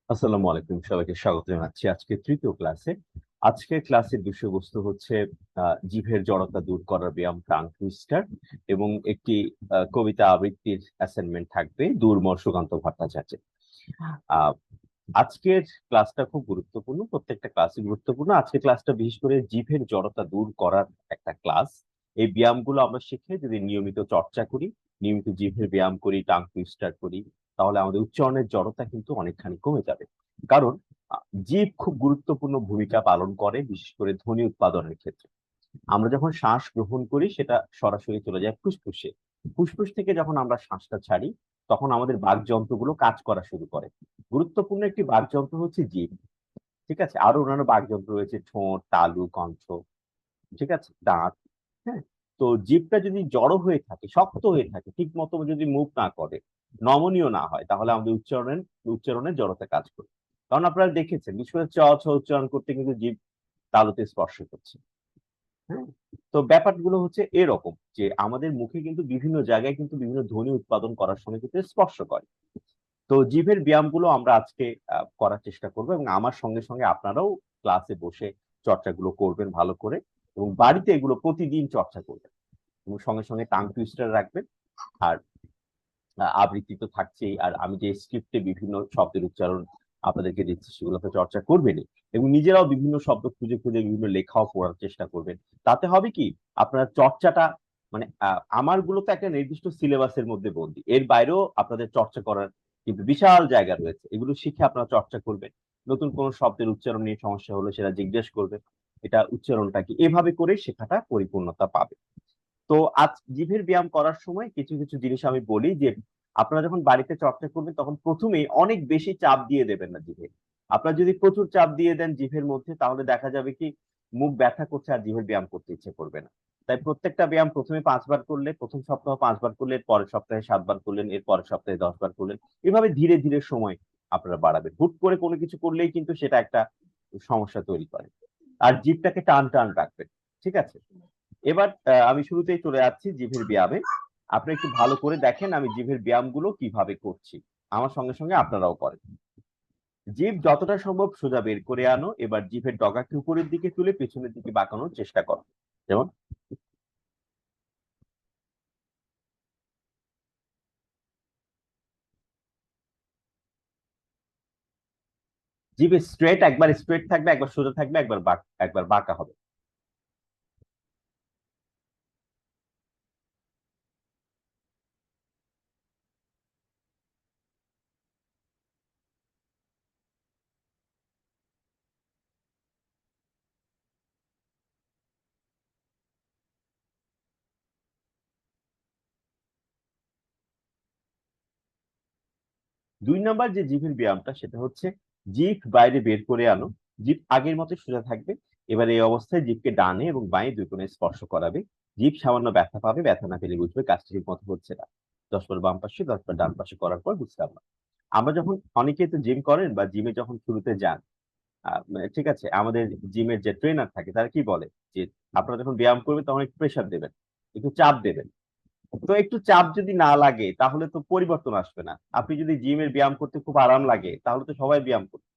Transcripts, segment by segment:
আসসালামু আলাইকুম, সবাইকে স্বাগত জানাচ্ছি আজকে তৃতীয় ক্লাসে। আজকের ক্লাসের বিষয়বস্তু হচ্ছে জিভের জড়তা দূর করার ব্যায়াম টাং টুইস্টার এবং একটি কবিতা আবৃত্তির অ্যাসাইনমেন্ট থাকবে দূরমর সুকান্ত ভট্টাচার্যের। আহ আজকের ক্লাসটা খুব গুরুত্বপূর্ণ, প্রত্যেকটা ক্লাসই গুরুত্বপূর্ণ। আজকের ক্লাসটা বিশেষ করে জিভের জড়তা দূর করার একটা ক্লাস। এই ব্যায়ামগুলো আমরা শিখে যদি নিয়মিত চর্চা করি, নিয়মিত জিভের ব্যায়াম করি, টাং টুইস্টার করি, তাহলে আমাদের উচ্চারণের জড়তা কিন্তু অনেকখানি কমে যাবে। কারণ জিভ খুব গুরুত্বপূর্ণ ভূমিকা পালন করে, বিশেষ করে ধ্বনি উৎপাদনের ক্ষেত্রে। আমরা যখন শ্বাস গ্রহণ করি সেটা সরাসরি চলে যায় ফুসফুসে। ফুসফুস থেকে যখন আমরা শ্বাসটা ছাড়ি, তখন আমাদের বাকযন্ত্রগুলো কাজ করা শুরু করে। গুরুত্বপূর্ণ একটি বাকযন্ত্র হচ্ছে জিভ। ঠিক আছে, আরো অন্যান্য বাকযন্ত্র রয়েছে, ঠোঁট, তালু, কণ্ঠ, ঠিক আছে, দাঁত। হ্যাঁ, তো জিভটা যদি জড়ো হয়ে থাকে, শক্ত হয়ে থাকে, ঠিক মতো যদি মুভ না করে, নমনীয় না হয়, তাহলে আমাদের উচ্চারণের জড়তা কাজ করে। কারণ আপনারা দেখেছেন, বিশেষ করে চ ছ উচ্চারণ করতে কিন্তু জিভ তালুতে স্পর্শ করছে। হ্যাঁ, তো ব্যাপারগুলো হচ্ছে এরকম যে আমাদের মুখে কিন্তু বিভিন্ন জায়গায় কিন্তু বিভিন্ন ধ্বনি উৎপাদন করার সময় কিন্তু স্পর্শ করে। তো জিভের ব্যায়ামগুলো আমরা আজকে করার চেষ্টা করবো, এবং আমার সঙ্গে সঙ্গে আপনারাও ক্লাসে বসে চর্চাগুলো করবেন ভালো করে, এবং বাড়িতে এগুলো প্রতিদিন চর্চা করবেন, এবং সঙ্গে সঙ্গে টাং টুইস্টার রাখবেন। আর আবৃত্তি তো থাকছেই, আর আমি যে স্ক্রিপ্টে বিভিন্ন শব্দের উচ্চারণ আপনাদেরকে দিচ্ছি সেগুলো তো চর্চা করবেনই, এবং নিজেরাও বিভিন্ন শব্দ খুঁজে খুঁজে বিভিন্ন লেখাও পড়ার চেষ্টা করবেন। তাতে হবে কি, আপনার চর্চাটা মানে আমার গুলো তো একটা নির্দিষ্ট সিলেবাসের মধ্যে বন্দি, এর বাইরেও আপনাদের চর্চা করার কিন্তু বিশাল জায়গা রয়েছে। এগুলো শিখে আপনারা চর্চা করবেন। নতুন কোন শব্দের উচ্চারণ নিয়ে সমস্যা হলে সেটা জিজ্ঞেস করবেন, এটা উচ্চারণটা কি, এভাবে করে শেখাটা পরিপূর্ণতা পাবে। তো আজ জিভের ব্যায়াম করার সময় কিছু কিছু জিনিস আমি বলি যে আপনারা যখন বাড়িতে চর্চা করবেন তখন প্রথমেই অনেক বেশি চাপ দিয়ে দেবেন না জিভে। আপনারা যদি প্রচুর চাপ দিয়ে দেন জিভের মধ্যে, তাহলে দেখা যাবে কি মুখ ব্যথা করছে আর জিভের ব্যায়াম করতে ইচ্ছে করবে না। তাই প্রত্যেকটা ব্যায়াম প্রথমে 5 বার করলে, প্রথম সপ্তাহ 5 বার করলে, এর পরের সপ্তাহে 7 বার করলেন, এর পরের সপ্তাহে 10 বার করলেন। এভাবে ধীরে ধীরে সময় আপনারা বাড়াবেন। হুট করে কোনো কিছু করলেই কিন্তু সেটা একটা সমস্যা তৈরি করে। আর জিভটাকে টান টান রাখবেন। ঠিক আছে, এবার আমি শুরুতেই চলে যাচ্ছি জিভের ব্যায়ামে। আপনি একটু ভালো করে দেখেন আমি জিভের ব্যায়ামগুলো কিভাবে করছি, আমার সঙ্গে সঙ্গে আপনারাও করেন। জিভ যতটা সম্ভব সোজা বের করে আনো। এবার জিভের ডগাকে উপরের দিকে তুলে পেছনের দিকে বাঁকানোর চেষ্টা করো। যেমন জিভ স্ট্রেট, একবার স্ট্রেট থাকবে, একবার সোজা থাকবে, একবার বাঁকা হবে। 2 নাম্বার যে জিভের ব্যায়ামটা সেটা হচ্ছে জিভ বাইরে বের করে আনো। জিভ আগের মতো সোজা থাকবে। এবার এই অবস্থায় জিভকে ডানে এবং বাঁয়ে দুই কোণে স্পর্শ করাবে। জিভ সামান্য ব্যথা পাবে, ব্যথা না পেলে বুঝবে কাজটি ঠিক মতো হচ্ছে না। 10 বার বাম পাশে, 10 বার ডান পাশে করার পর বুঝলাম না। আমরা যখন অনেকেই তো জিম করেন বা জিমে যখন শুরুতে যান, ঠিক আছে, আমাদের জিমের যে ট্রেনার থাকে তারা কি বলে যে আপনারা যখন ব্যায়াম করবেন তখন একটু প্রেশার দেবেন, একটু চাপ দেবেন। তো একটু চাপ যদি না লাগে তাহলে তো পরিবর্তন আসবে না। আপনি যদি জিমের ব্যায়াম করতে খুব আরাম লাগে তাহলে তো সবাই ব্যায়াম করবে।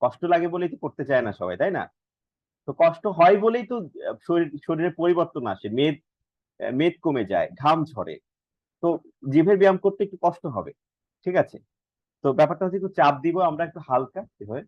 কষ্ট লাগে বলেই তো করতে চায় না সবাই, তাই না? তো কষ্ট হয় বলেই তো শরীরে পরিবর্তন আসে, মেদ মেদ কমে যায়, ঘাম ঝরে। তো জিভের ব্যায়াম করতে একটু কষ্ট হবে। ঠিক আছে, তো ব্যাপারটা হচ্ছে একটু চাপ দিব আমরা একটু হালকা এভাবে।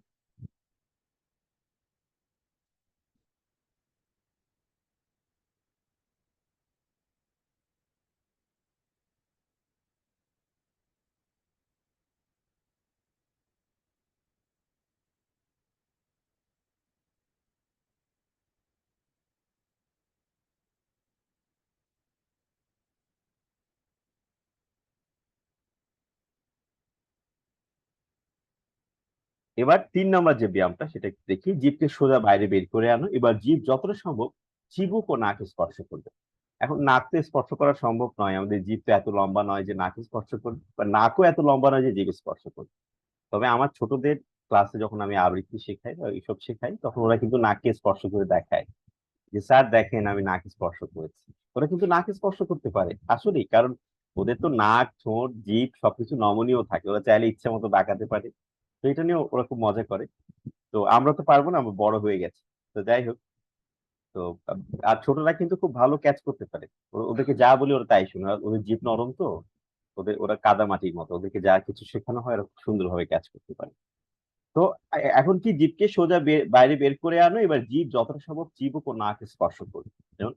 এবার 3 নাম্বার যে ব্যায়ামটা সেটা একটু দেখি। জিভকে সোজা বাইরে বের করে আনো। এবার জিভ যতটা সম্ভব চিবুক ও নাক স্পর্শ করবে। এখন নাক তো স্পর্শ করা সম্ভব নয়, আমাদের জিভ তো এত লম্বা নয় যে নাক স্পর্শ করবে, বা নাকও এত লম্বা নয় যে জিভ স্পর্শ করবে। তবে আমার ছোটদের ক্লাসে যখন আমি আবৃত্তি শেখাই বা এইসব শেখাই, তখন ওরা কিন্তু নাককে স্পর্শ করে দেখায় যে স্যার দেখেন আমি নাক স্পর্শ করেছি। ওরা কিন্তু নাক স্পর্শ করতে পারে আসলেই, কারণ ওদের তো নাক, ঠোঁট, জিভ সবকিছু নমনীয় থাকে, ওরা চাইলে ইচ্ছা মতো বাঁকাতে পারে। তো এটা নিয়ে ওরা খুব মজা করে। তো আমরা তো পারবো না, আমরা বড় হয়ে গেছি। তো যাই হোক। তো আর ছোটরা কিন্তু খুব ভালো ক্যাচ করতে পারে। ওদেরকে যা বলি ওরা তাই শুনে, আর ওদের জিভ নরম তো। ওরা কাদা মাটির মতো, ওদেরকে যা কিছু শেখানো হয় ওরা খুব সুন্দরভাবে ক্যাচ করতে পারে। তো এখন কি জিভকে সোজা বাইরে বের করে আনো, এবার জিভ যতটা সম্ভব জিভ ও নাকে স্পর্শ করবে। যেমন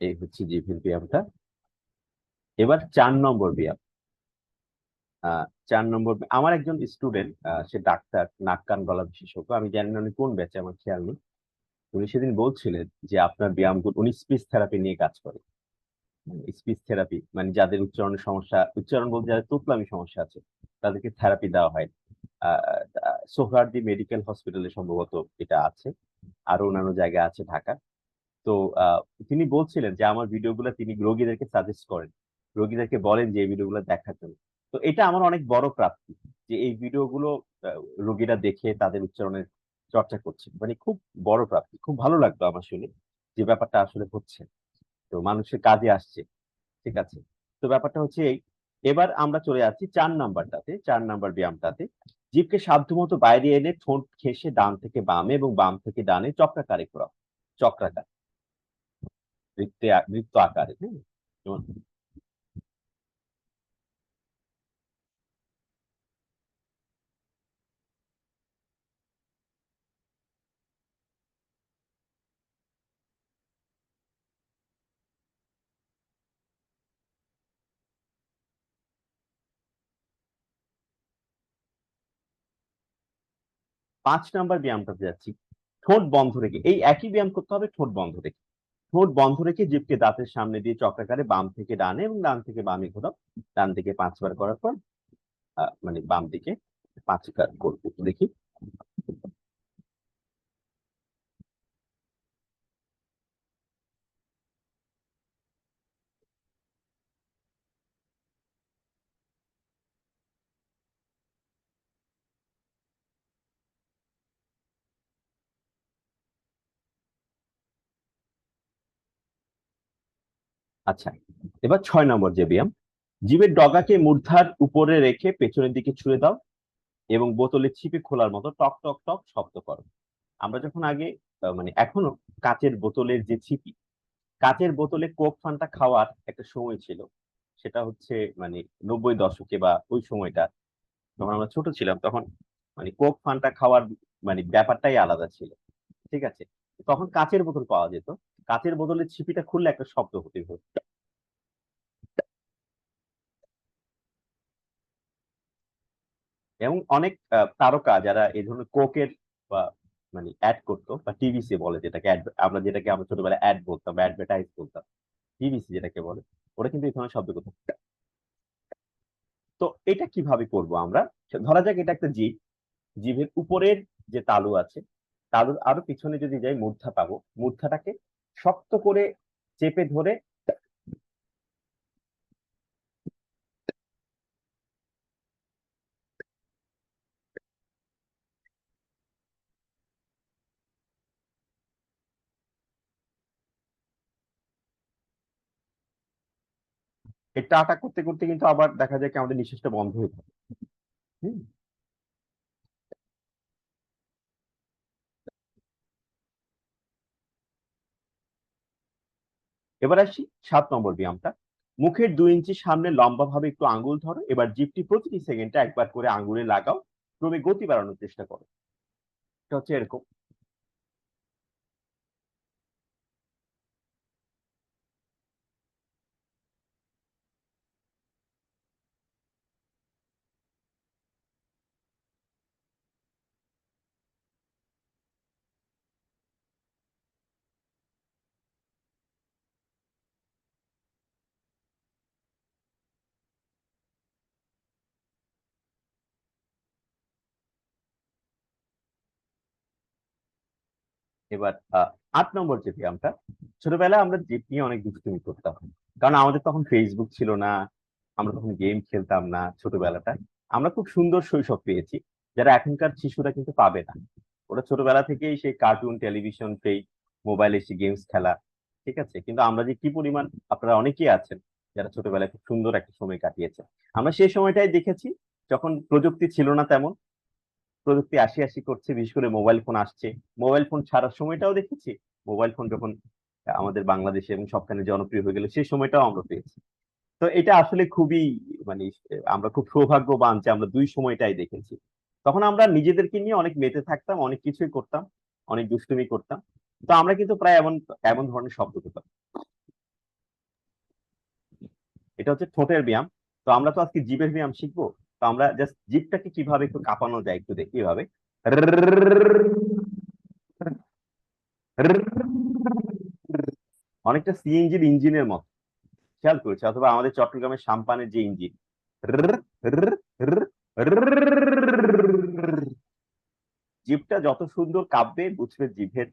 এই হচ্ছে জিভের ব্যায়ামটা। এবার 4 নম্বর ব্যায়াম। 4 নম্বর, আমার একজন স্টুডেন্ট, সে ডাক্তার, নাক কান গলা বিশেষজ্ঞ, আমি জানি না উনি কোন ব্যাচে, আমার খেয়াল নেই। উনি সেদিন বলছিলেন যে আপনার ব্যায়ামগুলো, উনি স্পিচ থেরাপি নিয়ে কাজ করে। স্পিচ থেরাপি মানে যাদের উচ্চারণের সমস্যা, উচ্চারণ বলতে যাদের তোতলামি সমস্যা আছে, তাদেরকে থেরাপি দেওয়া হয়। সোহরাওয়ার্দী মেডিকেল হসপিটালে সম্ভবত এটা আছে, আরো অন্যান্য জায়গায় আছে ঢাকা। তো আহ, তিনি বলছিলেন যে আমার ভিডিওগুলো তিনি রোগীদেরকে সাজেস্ট করেন, রোগীদেরকে বলেন যে এই ভিডিওগুলো দেখার জন্য। তো এটা আমার অনেক বড় প্রাপ্তি, যে এই ভিডিওগুলো আহ, রোগীরা দেখে তাদের উচ্চারণের চর্চা করছে, মানে খুব বড় প্রাপ্তি। খুব ভালো লাগলো আমার শুনে যে ব্যাপারটা আসলে হচ্ছে, তো মানুষের কাজে আসছে। ঠিক আছে। তো ব্যাপারটা হচ্ছে এই। এবার আমরা চলে যাচ্ছি 4 নাম্বারটাতে, 4 নাম্বার ব্যায়ামটাতে। জিভকে সাধ্যমতো বাইরে এনে ঠোঁট ঘেঁষে ডান থেকে বামে এবং বাম থেকে ডানে চক্রাকারে ঘোরাও। চক্রাকার, বৃত্ত আকারে, হ্যাঁ। যেমন 5 নাম্বার ব্যায়ামটাতে যাচ্ছি। ঠোঁট বন্ধ রেখে এই একই ব্যায়াম করতে হবে, ঠোঁট বন্ধ রেখে। ঠোঁট বন্ধ রেখে জিভকে দাঁতের সামনে দিয়ে চক্রাকারে বাম থেকে ডানে এবং ডান থেকে বামে ঘোরাও। ডান দিকে 5 বার করার পর মানে বাম দিকে 5 বার করবো, দেখি। আচ্ছা, এবার 6 নম্বর যে ব্যায়াম, জিভের ডগাকে মূর্ধার উপরে রেখে পেছনের দিকে ছুঁড়ে দাও এবং বোতলের ছিপি খোলার মতো টক টক টক শব্দ করো। আমরা যখন আগে মানে এখনো কাচের বোতলের যে ছিপি, কাচের বোতলে কোক ফান্টা খাওয়ার একটা সময় ছিল। সেটা হচ্ছে মানে 90 দশকে বা ওই সময়টা, যখন আমরা ছোট ছিলাম তখন, মানে কোক ফান্টা খাওয়ার মানে ব্যাপারটাই আলাদা ছিল। ঠিক আছে। তখন কাচের বোতল পাওয়া যেত, কাচের বোতলের ছিপিটা খুললে একটা শব্দ হতে হতো। এবং অনেক তারকা যারা এই ধরনের কোকের বা মানে অ্যাড করতো, বা টিভিসি বলে যেটাকে, আমরা যেটাকে আমরা ছোটবেলায় অ্যাড বলতাম বা অ্যাডভার্টাইজ বলতাম, টিভিসি যেটাকে বলে, ওরা কিন্তু এই ধরনের শব্দ করতো। তো এটা কিভাবে করব আমরা? ধরা যাক এটা একটা জিভ, জিভের উপরের যে তালু আছে, তালুর আরো পিছনে যদি যাই মূর্ধা পাবো, মূর্ধাটাকে শক্ত করে চেপে ধরে এটা আটা করতে করতে কিন্তু আবার দেখা যায় কি আমাদের নিঃশ্বাসটা বন্ধ হয়ে থাকে। হুম। এবার আসি 7 নম্বর ব্যায়ামটা। মুখের 2 ইঞ্চি সামনে লম্বা ভাবে একটু আঙ্গুল ধরো, এবার জিভটি প্রতিটি সেকেন্ডে একবার করে আঙ্গুলে লাগাও, ক্রমে গতি বাড়ানোর চেষ্টা করো। এটা হচ্ছে এরকম। এবার 8 নম্বর যে ব্যায়ামটা, ছোটবেলায় আমরা জিপ নিয়ে অনেক দুষ্টুমি করতাম, কারণ আমাদের তখন ফেসবুক ছিল না, আমরা তখন গেম খেলতাম না ছোটবেলাটায়। আমরা খুব সুন্দর শৈশব পেয়েছি, যারা এখনকার শিশুরা কিন্তু পাবে না। ওরা ছোটবেলা থেকেই সেই কার্টুন, টেলিভিশন, সেই মোবাইলে এসে গেমস খেলা, ঠিক আছে। কিন্তু আমরা যে কি পরিমাণ, আপনারা অনেকেই আছেন যারা ছোটবেলায় খুব সুন্দর একটা সময় কাটিয়েছে। আমরা সেই সময়টাই দেখেছি যখন প্রযুক্তি ছিল না তেমন, প্রযুক্তি আসি আসি করছে, বিশেষ করে মোবাইল ফোন আসছে। মোবাইল ফোন ছাড়ার সময়টাও দেখেছি, মোবাইল ফোন যখন আমাদের বাংলাদেশে এবং সবখানে জনপ্রিয় হয়ে গেল সেই সময়টাও আমরা পেয়েছি। তো এটা আসলে খুবই, মানে আমরা খুব সৌভাগ্যবান যে আমরা দুই সময়টাই দেখেছি। তখন আমরা নিজেদেরকে নিয়ে অনেক মেতে থাকতাম, অনেক কিছুই করতাম, অনেক দুষ্টুমি করতাম। তো আমরা কিন্তু প্রায় এমন এমন ধরনের শব্দ পেতাম। এটা হচ্ছে ঠোঁটের ব্যায়াম। তো আমরা তো আজকে জিভের ব্যায়াম শিখবো। তো আমরা জাস্ট জিভটাকে কিভাবে একটু কাঁপানো যায় একটু দেখি এভাবে। অনেকটা সিএনজির ইঞ্জিনের মতো, খেয়াল করেছে, অথবা আমাদের চট্টগ্রামের সাম্পানের যে ইঞ্জিন। জিভটা যত সুন্দর কাঁপবে বুঝবে জিভের,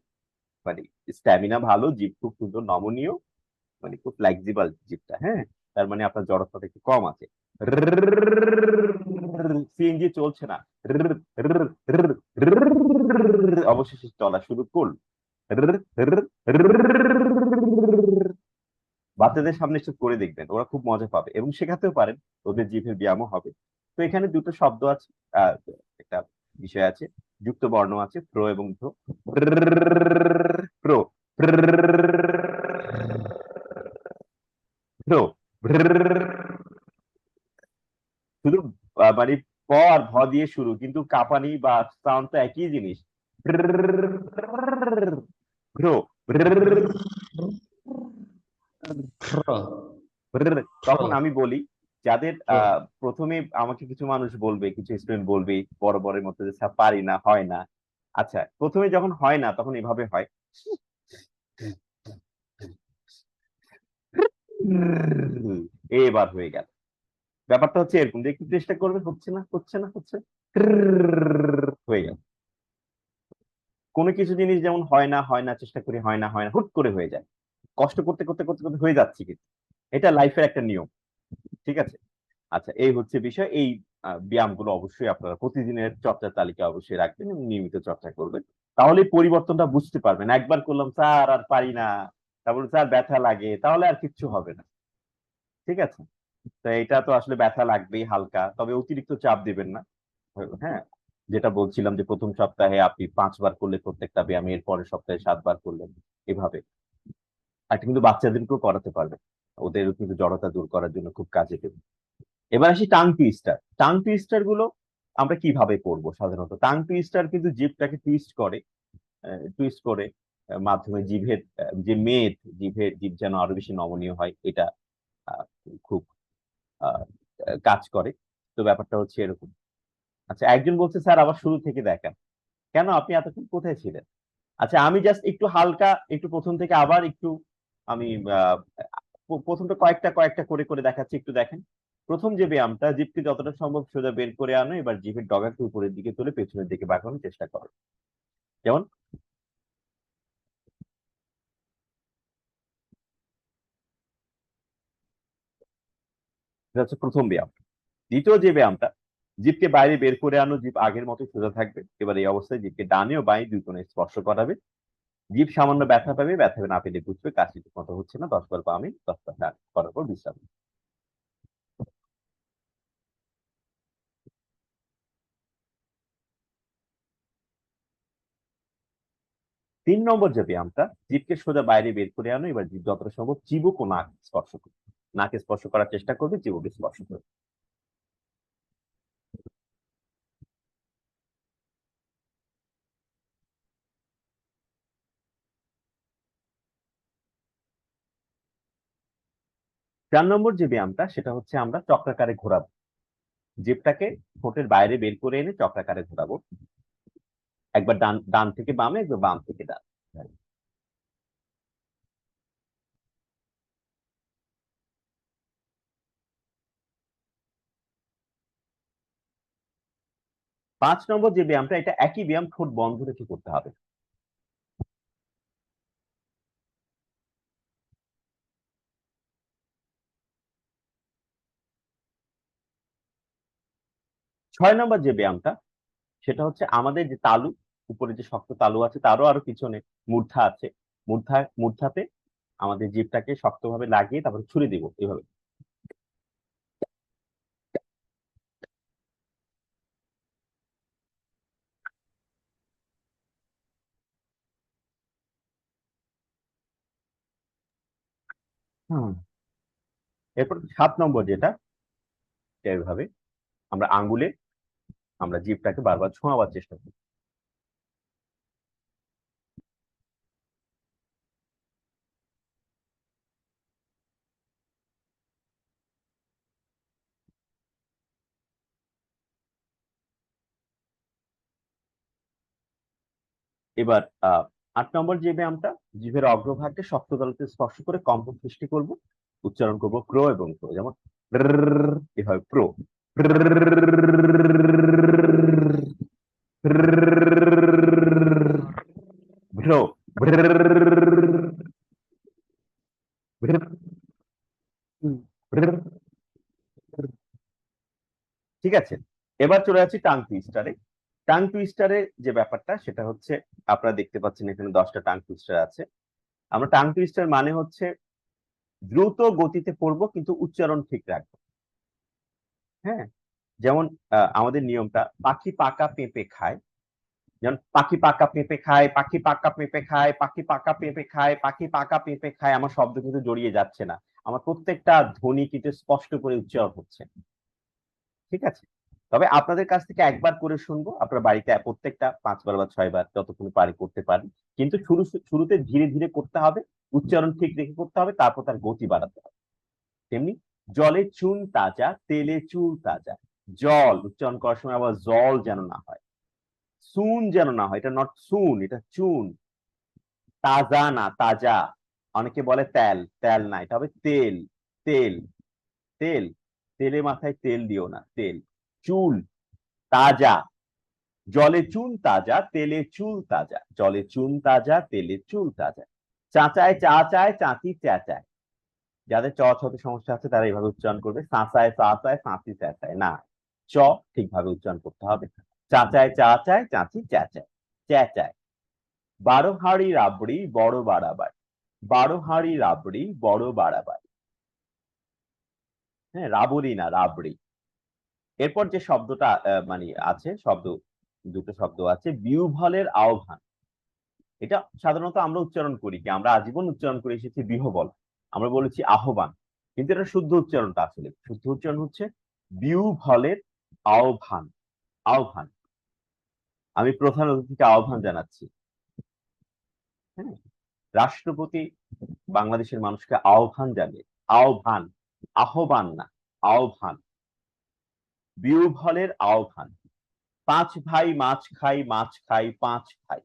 মানে স্ট্যামিনা ভালো, জিভ খুব সুন্দর নমনীয়, মানে খুব ফ্লেক্সিবল জিভটা, হ্যাঁ। তার মানে আপনার জড়তাটা একটু কম আছে। সিএনজি চলছে না, অবশেষে চলা শুরু করল। বাচ্চাদের সামনে এসব করে দেখবেন, ওরা খুব মজা পাবে এবং শেখাতেও পারেন, ওদের জিভের ব্যায়ামও হবে। তো এখানে দুটো শব্দ আছে, একটা বিষয় আছে, যুক্ত বর্ণ আছে, প্রো এবং ভ্রো। প্রো, প্রো, শুধু মানে প আর ভ দিয়ে শুরু, কিন্তু কাঁপানি বা সাউন্ড তো একই জিনিস। ভ্রো, ফ্র তখন ফ্র আমি বলি, যাদের ফ্র প্রথমে আমাকে কিছু মানুষ বলবে, কিছু স্টুডেন্ট বলবে বড় বড়ের মতো যে স্যার পারি না, হয় না। আচ্ছা, প্রথমে যখন হয় না তখন এভাবে হয়। এবার হয়ে গেল। ব্যাপারটা হচ্ছে এরকম যে একটু চেষ্টা করবে, হচ্ছে না, হচ্ছে না, হচ্ছে না। হয়ে গেল। কোনো কিছু জিনিস যেমন হয় না, হয় না, চেষ্টা করি হয় না, হয় না, হুট করে হয়ে যায়। কষ্ট করতে করতে করতে করতে হয়ে যাচ্ছে কিন্তু, এটা লাইফের একটা নিয়ম, ঠিক আছে। আচ্ছা, এই হচ্ছে বিষয়। এই ব্যায়ামগুলো অবশ্যই আপনারা প্রতিদিনের চর্চার তালিকা অবশ্যই রাখবেন এবং নিয়মিত চর্চা করবেন। তাহলে পরিবর্তনটা বুঝতে পারবেন। একবার করলাম স্যার আর পারি না, তারপরে স্যার ব্যথা লাগে, তাহলে আর কিচ্ছু হবে না, ঠিক আছে। তো এটা তো আসলে ব্যথা লাগবেই হালকা, তবে অতিরিক্ত চাপ দিবেন না। হ্যাঁ, যেটা বলছিলাম যে প্রথম সপ্তাহে আপনি 5 বার করলে প্রত্যেকটা ব্যায়াম, এর পরের সপ্তাহে 7 বার করলেন, এভাবে। আর এটা কিন্তু বাচ্চাদেরকেও করাতে পারবে, ওদের কিন্তু জড়তা দূর করার জন্য খুব কাজে দেবে। এবার আসি টাং টুইস্টার। টাং টুইস্টার গুলো আমরা কিভাবে করব? সাধারণত টাং টুইস্টার কিন্তু জিভটাকে টুইস্ট করে, টুইস্ট করে মাধ্যমে জিভের যে মেদ, জিভ যেন আরো বেশি নমনীয় হয়, এটা আহ, খুব আহ, কাজ করে। তো ব্যাপারটা হচ্ছে এরকম। আচ্ছা, একজন বলছে স্যার আবার শুরু থেকে দেখান। কেন, আপনি এতক্ষণ কোথায় ছিলেন? আচ্ছা, আমি জাস্ট একটু হালকা, একটু প্রথম থেকে আবার একটু আমি আহ, প্রথমটা কয়েকটা কয়েকটা করে করে দেখাচ্ছি, একটু দেখেন। প্রথম যে ব্যায়ামটা, জিভকে যতটা সম্ভব সোজা বের করে আনো, এবার জিভের ডগাকে উপরের দিকে তুলে পেছনের দিকে বাঁকানোর চেষ্টা করো। যেমন, এটা হচ্ছে প্রথম ব্যায়াম। দ্বিতীয় যে ব্যায়ামটা, জিভকে বাইরে বের করে আনো, জিভ আগের মতো সোজা থাকবে। এবার এই অবস্থায় জিভকে ডানে ও বাঁয়ে দুই কোণে স্পর্শ করাবে। জিভ সামান্য ব্যথা পাবে, ব্যথা না পেলে বুঝবে কাশি ঠিক মতো হচ্ছে না। 10 বার পামি, 10 বার ডান করার পর বিশ্রাম। 3 নম্বর যে ব্যায়ামটা, জিভকে সোজা বাইরে বের করে আনো, এবার জিভ যতটা সম্ভব চিবুক ও নাক স্পর্শ করবে। নাকে স্পর্শ করার চেষ্টা করবে, চিবুকে স্পর্শ করবে। 4 নম্বর যে ব্যায়ামটা, সেটা হচ্ছে আমরা চক্রাকারে ঘোরাবো। জিভটাকে ঠোঁটের বাইরে বের করে এনে চক্রাকারে ঘোরাবো। একবার ডান ডান থেকে বামে, একবার বাম থেকে ডান। 5 নম্বর যে ব্যায়ামটা, এটা একই ব্যায়াম, ঠোঁট বন্ধ রেখে করতে হবে। 6 নম্বর যে ব্যায়ামটা সেটা হচ্ছে আমাদের যে তালু, উপরে যে শক্ত তালু আছে তারও আরো পিছনে মূর্ধা আছে, মূর্ধাতে আমাদের জিভটাকে শক্তভাবে লাগিয়ে তারপরে ছুড়ে দিব এভাবে। হুম। এরপর 7 নম্বর যেটা, এইভাবে আমরা আঙ্গুলে আমরা জিভটাকে বারবার ছোঁয়াবার চেষ্টা করি। এবার 8 নম্বর যে ব্যায়ামটা, জিভের অগ্রভাগকে শক্ত তালুতে স্পর্শ করে কম্পন সৃষ্টি করব, উচ্চারণ করব প্রো এবং প্রো, যেমন এভাবে প্রো, ভ্রো, ঠিক আছে। এবার চলে যাচ্ছি টাং টুইস্টারে। টাং টুইস্টারে যে ব্যাপারটা সেটা হচ্ছে, আপনারা দেখতে পাচ্ছেন এখানে 10টা টাং টুইস্টার আছে। আমরা টাং টুইস্টার মানে হচ্ছে দ্রুত গতিতে পড়বো কিন্তু উচ্চারণ ঠিক রাখবো। হ্যাঁ, যেমন আমাদের নিয়মটা, পাখি পাকা পেঁপে খায়, যেমন পাখি পাকা পেঁপে খায়, পাখি পাকা পেঁপে খায়, পাখি পাকা পেঁপে খায়, পাখি পাকা পেঁপে খায়, আমার শব্দ কিন্তু জড়িয়ে যাচ্ছে না, আমার প্রত্যেকটা ধ্বনি কিন্তু স্পষ্ট করে উচ্চারণ হচ্ছে। ঠিক আছে, তবে আপনাদের কাছ থেকে একবার করে শুনবো, আপনার বাড়িতে প্রত্যেকটা 5 বার বা 6 বার যতক্ষণ পারি করতে পারি, কিন্তু শুরুতে ধীরে ধীরে করতে হবে, উচ্চারণ ঠিক রেখে করতে হবে, তারপর তার গতি বাড়াতে হবে। তেমনি জলে চুন তাজা, তেলে চুল তাজা, জল উচ্চারণ করার সময় আবার জল যেন না হয়, সুন যেন না হয়, এটা নট সুন, এটা চুন। তাজা না তাজা, অনেকে বলে তেল, তেল না, এটা হবে তেল, তেল, তেল, তেলে মাথায় তেল দিও না, তেল। চুল তাজা, জলে চুন তাজা, তেলে চুল তাজা, জলে চুন তাজা, তেলে চুল তাজা। চাচায় চা চায়, চাচি চেঁচায়, যাদের চ ছতে সমস্যা আছে তারা এইভাবে উচ্চারণ করবে, সাঁচায় চা চায়, চাঁচি চেঁচায় না, চ ঠিকভাবে উচ্চারণ করতে হবে। চাচায় চা চায়, চাচি চেঁচায়, চেঁচায়। 12 হাঁড়ি রাবড়ি বড় বাড়াবাড়ি, 12 হাঁড়ি রাবড়ি বড় বাড়াবাড়ি। হ্যাঁ, রাবড়ি না, রাবড়ি। এরপর যে শব্দটা মানে আছে, দুটো শব্দ আছে, বিহ্বলের আহ্বান। এটা সাধারণত আমরা উচ্চারণ করি কি, আমরা আজীবন উচ্চারণ করে এসেছি বিহ্বল, আমরা বলেছি আহ্বান, কিন্তু এটা শুদ্ধ উচ্চারণটা, আসলে শুদ্ধ উচ্চারণ হচ্ছে বিহ্বলের আহ্বান, আহ্বান। আমি প্রধান অতিথিকে আহ্বান জানাচ্ছি। হ্যাঁ, রাষ্ট্রপতি বাংলাদেশের মানুষকে আহ্বান জানিয়ে, আহ্বান, আহ্বান না, আহ্বান, বিহ্বলের আহ্বান। 5 ভাই মাছ খাই, মাছ খাই, 5 ভাই।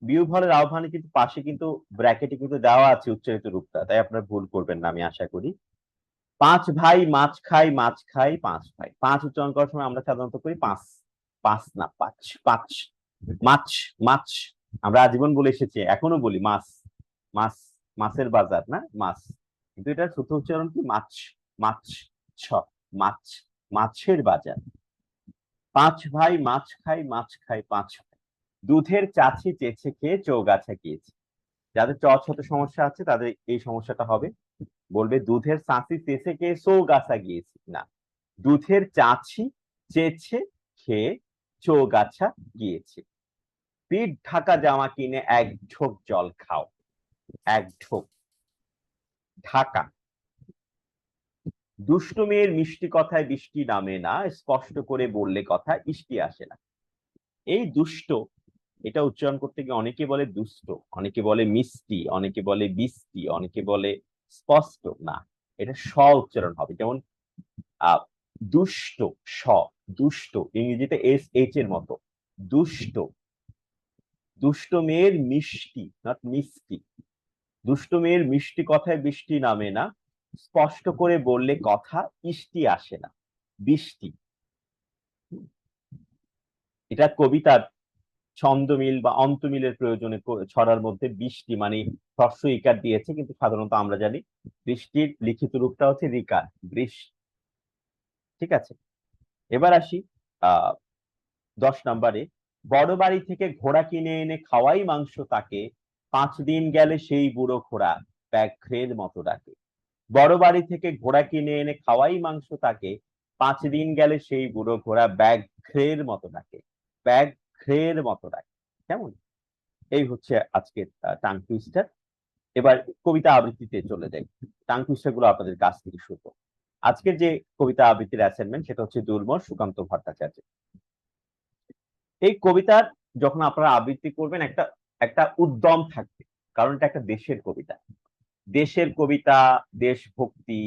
বিহ্বলের আহ্বানে কিন্তু পাশে কিন্তু ব্র্যাকেটে কিন্তু দেওয়া আছে উচ্চারিত রূপটা, তাই আপনারা ভুল করবেন না আমি আশা করি। 5 ভাই মাছ খাই, মাছ খাই, 5 ভাই। পাঁচ উচ্চারণ করার সময় আমরা সাধারণত করি পাঁচ, পাঁচ না পাঁচ, পাঁচ। মাছ, মাছ, আমরা আজীবন বলে এসেছি, এখনো বলি মাছ, মাছ, মাছের বাজার না, মাছ, কিন্তু এটা শুদ্ধ উচ্চারণ কি, মাছ, মাছ, ছ, মাছ, মাছের বাজার। 5 ভাই মাছ খাই, মাছ খাই, 5 ভাই। দুধের চাছি চেঁচে খেয়ে চৌগাছা গিয়েছে, যাদের চ ছতে সমস্যা আছে তাদের এই সমস্যাটা হবে, বলবে দুধের চাচি চেঁচে খেয়ে চৌগাছা গিয়েছি না, দুধের চাচি চেঁচে খেয়ে চৌগাছা গিয়েছে। পিঠ ঢাকা জামা কিনে এক ঢোক জল খাও, এক ঢোক, ঢাকা। দুষ্টু মেয়ের মিষ্টি কথায় বৃষ্টি নামে না, স্পষ্ট করে বললে কথা ইষ্টি আসে না। এই দুষ্ট, এটা উচ্চারণ করতে গিয়ে অনেকে বলে দুষ্ট, অনেকে বলে মিষ্টি, অনেকে বলে বৃষ্টি, অনেকে বলে স্পষ্ট না, এটা স উচ্চারণ হবে, যেমন আহ দুষ্ট, স, দুষ্ট, ইংরেজিতে SH এর মতো, দুষ্ট। দুষ্ট মেয়ের মিষ্টি, নট মিষ্টি, দুষ্ট মেয়ের মিষ্টি কথায় বৃষ্টি নামে না, স্পষ্ট করে বললে কথা ইষ্টি আসে না, বৃষ্টি। এটা কবিতার ছন্দমিল বা অন্তমিলের প্রয়োজনে ছড়ার মধ্যে বৃষ্টি মানে হ্রস্ব ইকার দিয়েছে, কিন্তু সাধারণত আমরা জানি বৃষ্টির লিখিত রূপটা হচ্ছে রিকার, বৃষ্টি। ঠিক আছে, এবার আসি 10 নম্বরে। বড় বাড়ি থেকে ঘোড়া কিনে এনে খাওয়াই মাংস তাকে, 5 দিন গেলে সেই বুড়ো ঘোড়া ব্যাঘ্রের মতো ডাকে। বড় বাড়ি থেকে ঘোড়া কিনে এনে খাওয়াই মাংস তাকে, 5 দিন গেলে সেই বুড়ো ঘোড়া ব্যাঘ্রের মতো ডাকে। ব্যাঘ্রের মতো ডাকে। কেমন? এই হচ্ছে আজকের টাং টুইস্টার। এবার কবিতা আবৃত্তিতে চলে যাই। টাং টুইস্টার গুলো আপনাদের কাছ থেকে শুনবো। আজকের যে কবিতা আবৃত্তির অ্যাসাইনমেন্ট সেটা হচ্ছে দুর্মর সুকান্ত ভট্টাচার্য। এই কবিতার যখন আপনারা আবৃত্তি করবেন একটা একটা উদ্যম থাকবে, কারণ এটা একটা দেশের কবিতা। দেশের কবিতা, দেশভক্তি,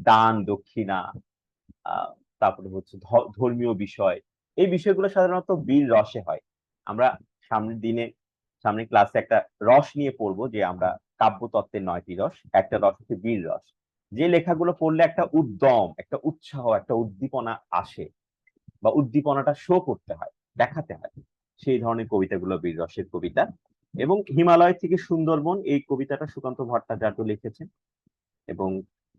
দান দক্ষিণা, তারপরে হচ্ছে ধর্মীয় বিষয়, এই বিষয়গুলো সাধারণত বীর রসে হয়। আমরা সামনের দিনে সামনের ক্লাসে একটা রস নিয়ে পড়বো, যে আমরা কাব্যতত্ত্বের 9টি রস, একটা রস হচ্ছে বীর রস। যে লেখাগুলো পড়লে একটা উদ্যম, একটা উৎসাহ, একটা উদ্দীপনা আসে, বা উদ্দীপনাটা শো করতে হয়, দেখাতে হয়, সেই ধরনের কবিতাগুলো বীর রসের কবিতা। এবং হিমালয় থেকে সুন্দরবন, এই কবিতাটা সুকান্ত ভট্টাচার্য লিখেছেন। এবং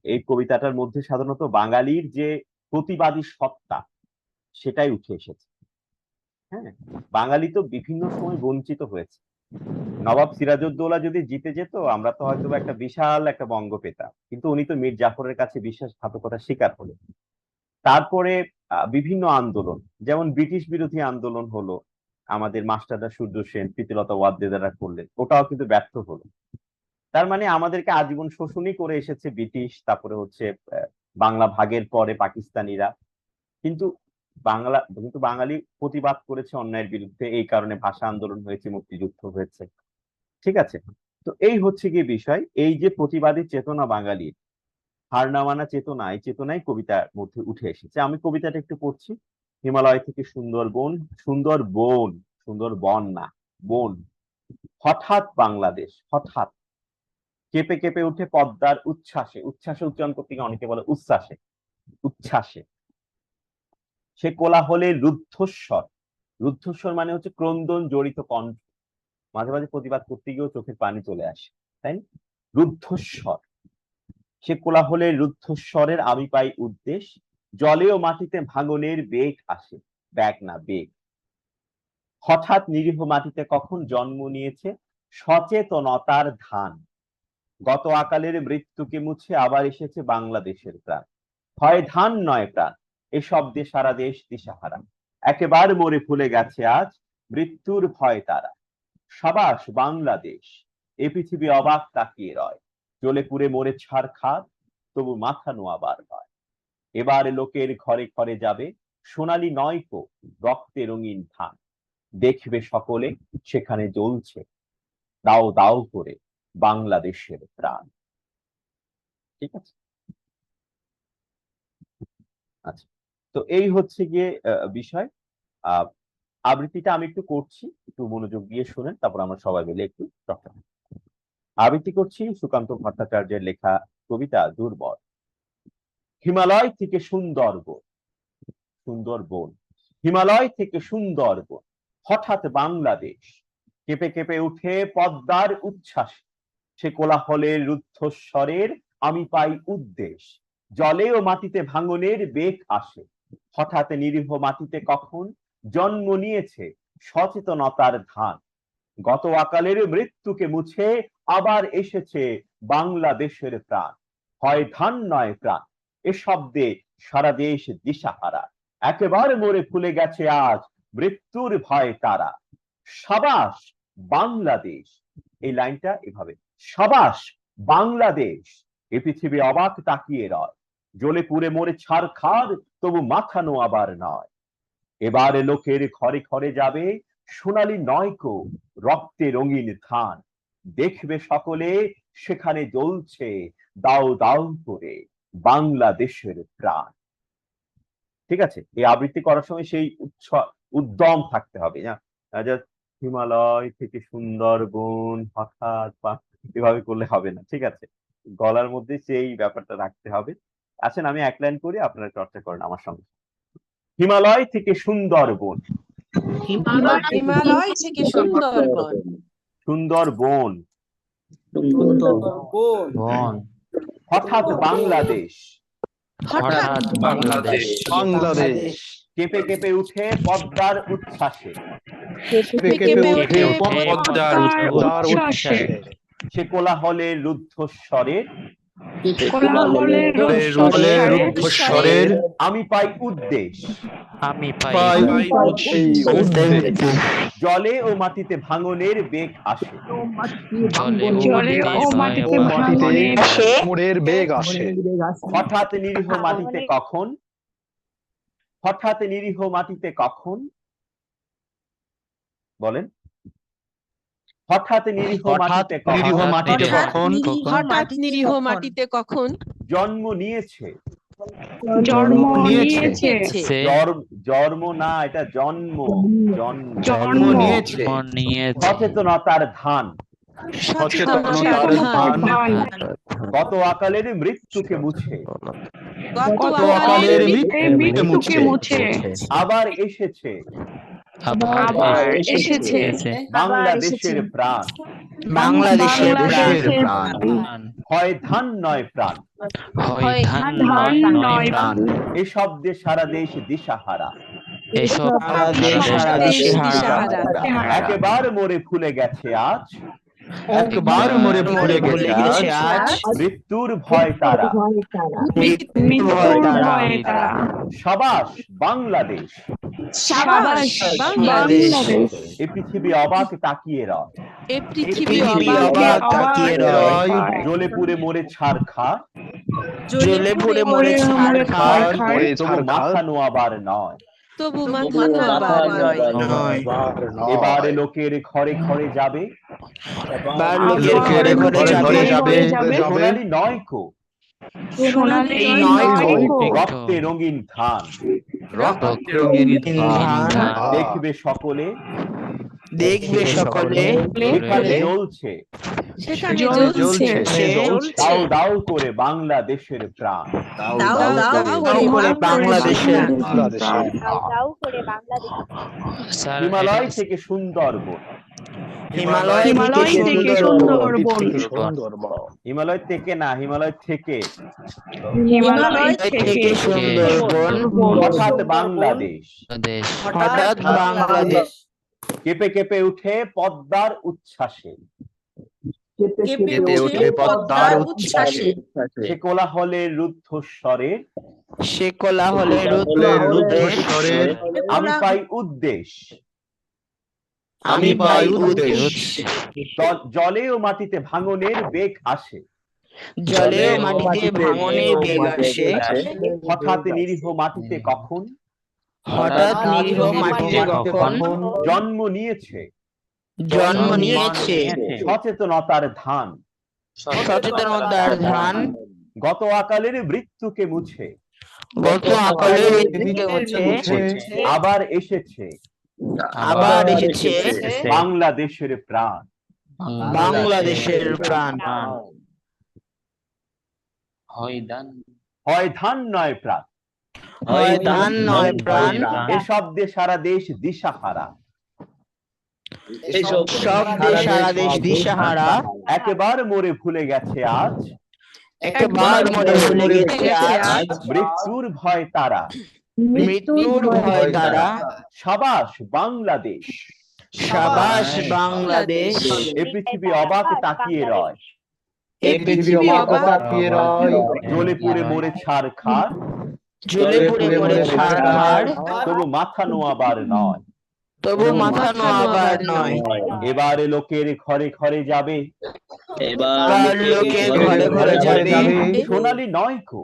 এই কবিতাটার মধ্যে সাধারণত বাঙালির যে প্রতিবাদী সত্তা সেটাই উঠে এসেছে। হ্যাঁ, বাঙালি তো বিভিন্ন সময় বঞ্চিত হয়েছে। নবাব সিরাজউদ্দৌলা যদি জিতে যেত, আমরা তো হয়তো একটা বিশাল একটা বঙ্গ পেতাম, কিন্তু উনি তো মীর জাফরের কাছে বিশ্বাসঘাতকতার শিকার হলেন। তারপরে বিভিন্ন আন্দোলন, যেমন ব্রিটিশ বিরোধী আন্দোলন হলো, আমাদের মাস্টারদা সূর্য সেন, প্রীতিলতা ওয়াদ্দেদাররা করলেন, ওটাও কিন্তু ব্যর্থ হলো। তার মানে আমাদেরকে আজীবন শোষণই করে এসেছে ব্রিটিশ, তারপরে হচ্ছে বাংলা ভাগের পরে পাকিস্তানিরা। কিন্তু বাঙালি প্রতিবাদ করেছে অন্যায়ের বিরুদ্ধে, এই কারণে ভাষা আন্দোলন হয়েছে, মুক্তিযুদ্ধ হয়েছে। ঠিক আছে, তো এই হচ্ছে কি বিষয়, এই যে প্রতিবাদী চেতনা বাঙালির, হার না মানা চেতনা, এই চেতনাই কবিতার মধ্যে উঠে এসেছে। আমি কবিতাটা একটু পড়ছি। হিমালয় থেকে সুন্দরবন, সুন্দরবন, সুন্দরবন না, বন। হঠাৎ বাংলাদেশ, হঠাৎ কেঁপে কেঁপে উঠে পদ্মার উচ্ছ্বাসে, উচ্ছ্বাসে উচ্চারণ করতে গিয়ে অনেকে বলে উচ্ছ্বাসে, উচ্ছ্বাসে। সে কোলাহলে রুদ্ধস্বর, রুদ্ধস্বর মানে হচ্ছে ক্রন্দন জড়িত কণ্ঠ। মাঝে মাঝে প্রতিবাদ করতে গিয়েও চোখের পানি চলে আসে, তাই না? রুদ্ধস্বর, সে কোলাহলে রুদ্ধস্বরের আমি পাই উদ্দেশ, জলে ও মাটিতে ভাঙনের বেগ আসে, ব্যাগ না বেগ। হঠাৎ নিরীহ মাটিতে কখন জন্ম নিয়েছে সচেতনতার ধান, গত আকালের মৃত্যুকে মুছে আবার এসেছে বাংলাদেশের প্রাণ। হয় ধান নয় প্রাণ, এ শব্দে সারা দেশ দিশাহারা, একেবারে মরে ফুলে গেছে আজ মৃত্যুর ভয় তারা। সাবাস বাংলাদেশ, এ পৃথিবী অবাক তাকিয়ে রয়, জ্বলে পুড়ে মরে ছারখার, তবু মাথা নোয়াবার নয়। এবারে লোকের ঘরে ঘরে যাবে সোনালী নয়কো রক্তে রঙিন ধান, দেখবে সকলে সেখানে জ্বলছে দাও দাও করে বাংলাদেশের প্রাণ। ঠিক আছে, আচ্ছা, তো এই হচ্ছে গিয়ে বিষয়। আহ আবৃত্তিটা আমি একটু করছি, একটু মনোযোগ দিয়ে শুনেন, তারপর আমরা সবাই মিলে একটু চর্চা করি। আবৃত্তি করছি সুকান্ত ভট্টাচার্যের লেখা কবিতা দুর্বল। হিমালয় থেকে সুন্দরবন, সুন্দরবন, হিমালয় থেকে সুন্দরবন, হঠাৎ বাংলাদেশ কেঁপে কেঁপে উঠে পদ্মার উচ্ছ্বাস, সে কোলাহলের রুদ্ধস্বরের আমি পাই উদ্দেশ, জলে ও মাটিতে ভাঙনের বেগ আসে, হঠাৎ নিরীহ মাটিতে কখন জন্ম নিয়েছে সচেতনতার ধান, গত আকালের মৃত্যুকে মুছে আবার এসেছে বাংলাদেশের প্রাণ। হয় ধান নয় প্রাণ, এ শব্দে সারা দেশ দিশাহারা, একেবারে মরে ফুলে গেছে আজ মৃত্যুর ভয় তারা। সাবাস বাংলাদেশ, এই লাইনটা এভাবে, সাবাস বাংলাদেশ, এ পৃথিবী অবাক তাকিয়ে রয়, জ্বলে পুড়ে মরে ছারখার, তবু মাথা নোয়াবার নয়। এবারে লোকের ঘরে ঘরে যাবে সোনালী নয়কো রক্তে রঙিন ধান, দেখবে সকলে সেখানে জ্বলছে দাও দাও করে বাংলাদেশের প্রাণ। ঠিক আছে, এই আবৃত্তি করার সময় সেই উদ্যম থাকতে হবে না, হিমালয় থেকে সুন্দরবন হঠাৎ এভাবে করলে হবে না। ঠিক আছে, গলার মধ্যে সেই ব্যাপারটা রাখতে হবে। আসেন আমি এক লাইন করি, আপনারা চর্চা করেন আমার সঙ্গে। হিমালয় থেকে সুন্দরবন, হিমালয় থেকে সুন্দরবন, সুন্দরবন, সুন্দরবন, হঠাৎ বাংলাদেশ, হঠাৎ বাংলাদেশ বাংলাদেশ কেঁপে কেঁপে উঠে পদ্মার উচ্ছ্বাসে কেঁপে কেঁপে উঠে পদ্মার পদ্মার উচ্ছ্বাসে সে কোলাহলের রুদ্ধস্বরে কোলাহলের রুদ্ধস্বরের আমি পাই উদ্দেশ আমি পাই পাই এই উদ্দেশ জলে ও মাটিতে ভাঙনের বেগ আসে জলে ও ও মাটিতে মোড়ের বেগ আসে হঠাৎ নিরীহ মাটিতে কখন বলেন হঠাৎ নিরীহ মাটিতে কখন হঠাৎ নিরীহ মাটিতে কখন জন্ম নিয়েছে জন্ম নিয়েছে জন্ম না, এটা জন্ম জন্ম নিয়েছে সচেতনতার ধান সচেতনতার ধান গত আকালের মৃত্যুকে মুছে গত অকালের আকালের মৃত্যুকে মুছে আবার এসেছে আবার এসেছে বাংলাদেশের প্রাণ বাংলাদেশের প্রাণ হয় ধান নয় প্রাণ হয় ধান নয় প্রাণ এ শব্দে সারা দেশ দিশাহারা এসব দিশাহারা একেবার মরে ফুলে গেছে আজ একবার মরে ভুলে গেছে আজ মৃত্যুর ভয় তারা সাবাস বাংলাদেশ সাবাস বাংলাদেশ এ পৃথিবী অবাক তাকিয়ে রয় এ পৃথিবী অবাক তাকিয়ে রয় জ্বলে পুড়ে মরে ছারখার জ্বলে পুড়ে মরে ছারখার তবু মাথা নোয়াবার নয় তবু মাথা নোয়াবার নয় এবারে লোকের ঘরে ঘরে যাবে লোকের ঘরে যাবে সোনালি নয় কো সোনালি রক্তে রঙিন ধান দেখবে সকলে এখানে জ্বলছে সেখানে জ্বলছে দাও দাও করে বাংলাদেশের প্রাণ দাও করে বাংলাদেশের হিমালয় থেকে সুন্দরবন হিমালয় থেকে না, হিমালয় থেকে হঠাৎ বাংলাদেশ কেঁপে কেঁপে উঠে পদ্মার উচ্ছ্বাসে কেঁপে ওঠে পদ্মার উচ্ছ্বাসে সে কোলাহলের রুদ্ধস্বরে আমি পাই উদ্দেশ জলে ও মাটিতে ভাঙনের বেগ আসে হঠাৎ নিরীহ মাটিতে কখন জন্ম নিয়েছে সচেতনতার ধান গত আকালের মৃত্যুকে মুছে আবার এসেছে বাংলাদেশের প্রাণ হয় ধান নয় প্রাণ এ শব্দে সারা দেশ দিশাহারা একেবার মরে ভুলে গেছে আজ মৃত্যুর ভয় তারা সাবাস বাংলাদেশ এ পৃথিবী অবাক তাকিয়ে রয় জ্বলে পুড়ে মরে ছারখার তবু মাথা নোয়াবার নয় এবারে লোকের ঘরে ঘরে যাবে সোনালি নয় কো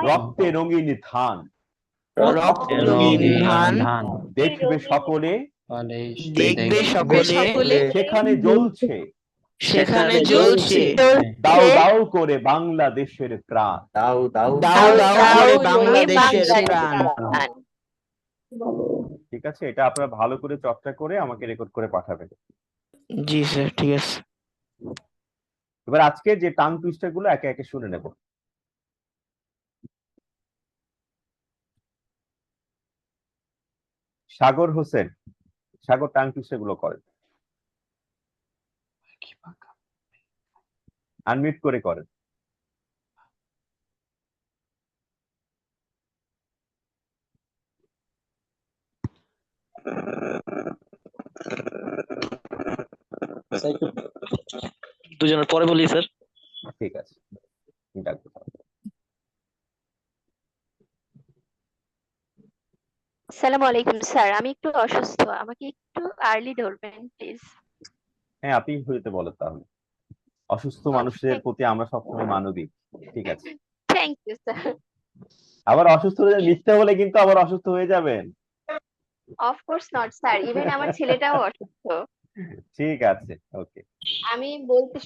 রক্তে রঙিন ধান দেখবে সকলে সেখানে জ্বলছে দাও দাও করে বাংলাদেশের প্রাণ ঠিক আছে, এটা আপনারা ভালো করে চর্চা করে আমাকে রেকর্ড করে পাঠাবেন। জি স্যার, ঠিক আছে। এবার আজকে যে টাং টুইস্টার গুলো একে একে শুনে নেব। সাগর হোসেন, সাগর টাং টুইস্টার গুলো করেন, আনমিউট করে করেন। দুজনের পরে বলি স্যার। ঠিক আছে, ডাকবো। আসসালামু আলাইকুম স্যার, আমি একটু অসুস্থ, আমাকে একটু আর্লি ধরবেন প্লিজ। হ্যাঁ, আপনি হইতে বলো তাহলে। অসুস্থ মানুষের প্রতি আমরা সবসময় মানবিক। ঠিক আছে, থ্যাংক ইউ স্যার। আবার অসুস্থ হয়ে মিথ্যা বলে কিন্তু আবার অসুস্থ হয়ে যাবেন। Of course not sir, even আমার ছেলেটাও অসুস্থ। ঠিক আছে, ওকে। আমি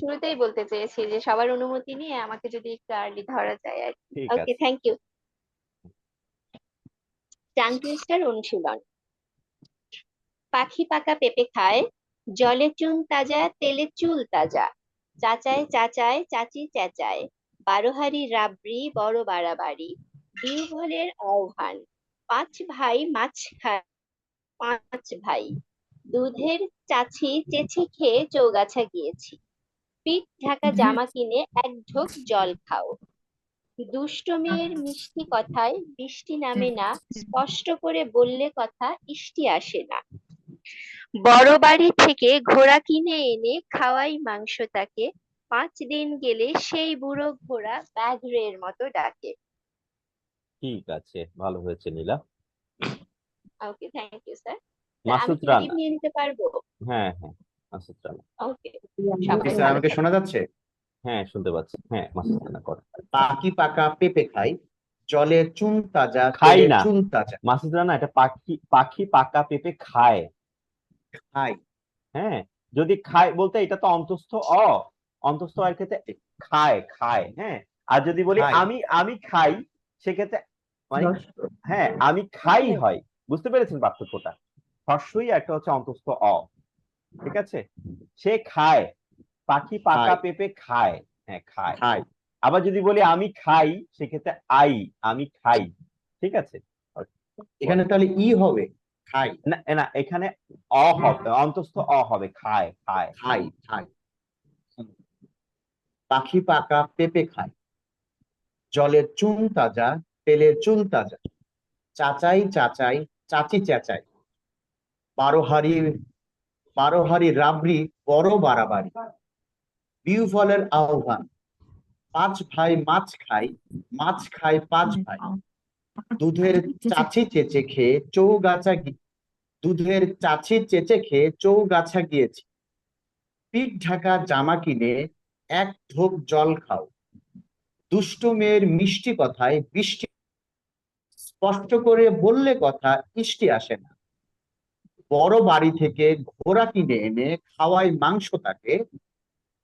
শুরুতেই বলতে চেয়েছি যে সবার অনুমতি নিয়ে আমাকে যদি একটু আর্লি ধরা যায় আর কি। ঠিক ওকে, আছে। Thank you. টাং টুইস্টার অনুশীলন। পাখি পাকা পেঁপে খায়, জলে চুন তাজা তেলে চুল তাজা, চাচায় চাচায় চাচি চেঁচায়, বারোহারি রাবড়ি বড় বাড়াবাড়ি, বিউভলের আহ্বান, পাঁচ ভাই মাছ খায়, পাঁচ ভাই, দুধের চাছি চেঁচে খেয়ে চৌগাছা গিয়েছি, পিঠ ঢাকা জামা কিনে এক ঢোক জল খাও, দুষ্ট মেয়ের মিষ্টি কথায় বৃষ্টি নামে না, স্পষ্ট করে বললে কথা ইষ্টি আসে না, বড় বাড়ি থেকে ঘোড়া কিনে এনে খাওয়াই মাংস তাকে, 5 দিন গেলে সেই বুড়ো ঘোড়া ব্যাঘ্রের মতো ডাকে। ঠিক আছে, ভালো হয়েছে নীলা। ওকে, থ্যাংক ইউ স্যার। আমি মাসুদ কি রানা। লিভ নিয়ে নিতে পারবো? হ্যাঁ হ্যাঁ, মাসুদ রানা। ওকে, ওকে স্যার, আমাকে শোনা যাচ্ছে? হ্যাঁ, শুনতে পাচ্ছি। হ্যাঁ, মাসুদ রানা কর। পাখি পাকা পেঁপে খাই, জলে চুন তাজা খাই তেলে না। চুন তাজা। মাসুদ রানা, এটা পাখি পাখি পাকা পেঁপে খায়। খাই। হ্যাঁ, যদি খায় বলতে এটা তো অন্তস্থ অ, অন্তস্থ এর ক্ষেত্রে খায় খায়। হ্যাঁ, আর যদি বলি খাই। আমি খাই, সেক্ষেত্রে মানে হ্যাঁ আমি খাই হয়। বুঝতে পেরেছেন পার্থক্যটা? হর্ষই একটা হচ্ছে অন্তস্থ অ। ঠিক আছে, সে খায়, পাখি পাকা খায়। পেঁপে খায়। হ্যাঁ, খায়। খাই। আবার যদি বলি আমি খাই, সেক্ষেত্রে আমি খাই। ঠিক আছে, এখানে তাহলে ই হবে, খাই। না না, এখানে অ হবে, অন্তস্থ অ হবে, খায় খায়। খাই খাই। পাখি পাকা পেঁপে খায়, জলের চুন তাজা তেলের চুল তাজা, চাচাই চাচাই চাচি চেঁচাই, বারো হাড়ি রাবড়ি বড় বাড়াবাড়ি, বিউ ফলের আহ্বান, পাঁচ ভাই মাছ খায় পাঁচ ভাই, দুধের চাচি চেঁচে খেয়ে দুধের চাচি চেঁচে খেয়ে চৌগাছা গিয়েছি, পিঠ ঢাকা জামা কিনে এক ঢোক জল খাও, দুষ্টু মেয়ের মিষ্টি কথায় বৃষ্টি, স্পষ্ট করে বললে কথা ইষ্টি আসে না, বড় বাড়ি থেকে ঘোড়া কিনে এনে খাওয়াই মাংস তাকে,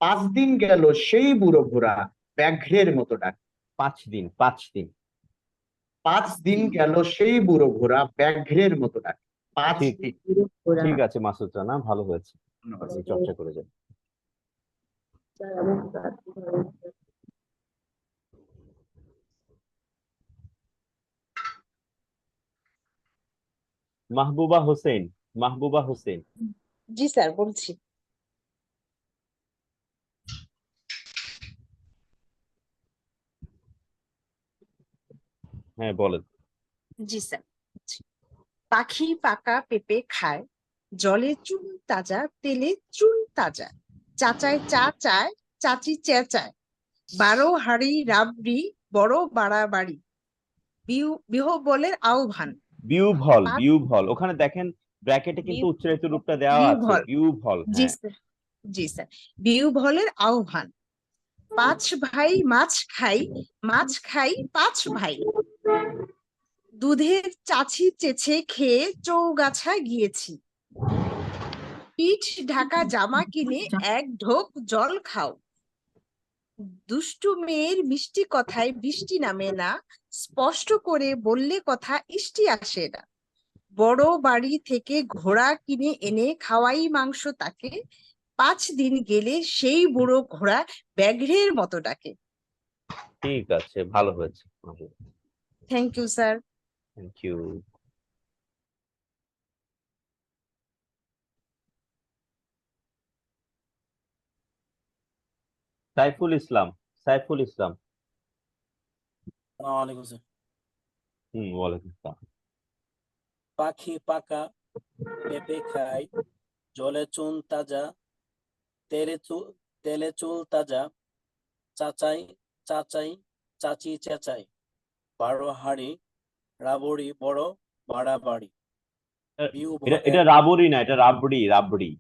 5 দিন গেল সেই বুড়ো ঘোড়া ব্যাঘ্রের মতো ডাকে। 5 দিন 5 দিন। 5 দিন গেল সেই বুড়ো ঘোড়া ব্যাঘ্রের মতো ডাকে। 5 ঠিক। দিন। ঠিক আছে মাসুদ রানা, ভালো হয়েছে, ধন্যবাদ। এই চর্চা করে যান। মাহবুবা হোসেন। মাহবুবা হোসেন। জি স্যার, বলছি। হ্যাঁ, বলেন। জি স্যার, পাখি পাকা পেঁপে খায়, জলে চুন তাজা তেলে চুন তাজা, চাচায় চা চায় চাচি চেঁচায়, 12 হাড়ি রাবড়ি বড় বাড়াবাড়ি, বিহবলের আহ্বান। পাঁচ- বিউভল, ওখানে দেখেন ব্র্যাকেটে কিন্তু উচ্চারিত রূপটা দেওয়া আছে, বিউভল। বিউভল। জি হ্যাঁ, স্যার, জি স্যার, বিহবলের আহ্বান, 5 ভাই মাছ খাই 5 ভাই, দুধের চাছি চেঁচে খেয়ে চৌগাছা গিয়েছি, পিঠ ঢাকা জামা কিনে এক ঢোক জল খাও, দুষ্টু মেয়ের মিষ্টি কথায় বৃষ্টি নামে না, স্পষ্ট করে বললে কথা ইষ্টি আসে না, বড় বাড়ি থেকে ঘোড়া কিনে এনে খাওয়াই মাংস তাকে, 5 দিন গেলে সেই বুড়ো ঘোড়া ব্যাঘ্রের মতো ডাকে। ঠিক আছে, ভালো হয়েছে। Thank you sir. Thank you. Saiful Islam. Saiful Islam. ওয়ালাইকুম আসসালাম। ওয়ালাইকুম আসসালাম। পাখি পাকা পেঁপে খাই, জলে চুন তাজা, তেলে চুল তাজা, চাচাই চাচাই চাচি চেঁচাই, 12 হাঁড়ি রাবড়ি বড় বাড়াবাড়ি, বিউ এটা ভোরের এটা রাবড়ি না, এটা রাবড়ি রাবড়ি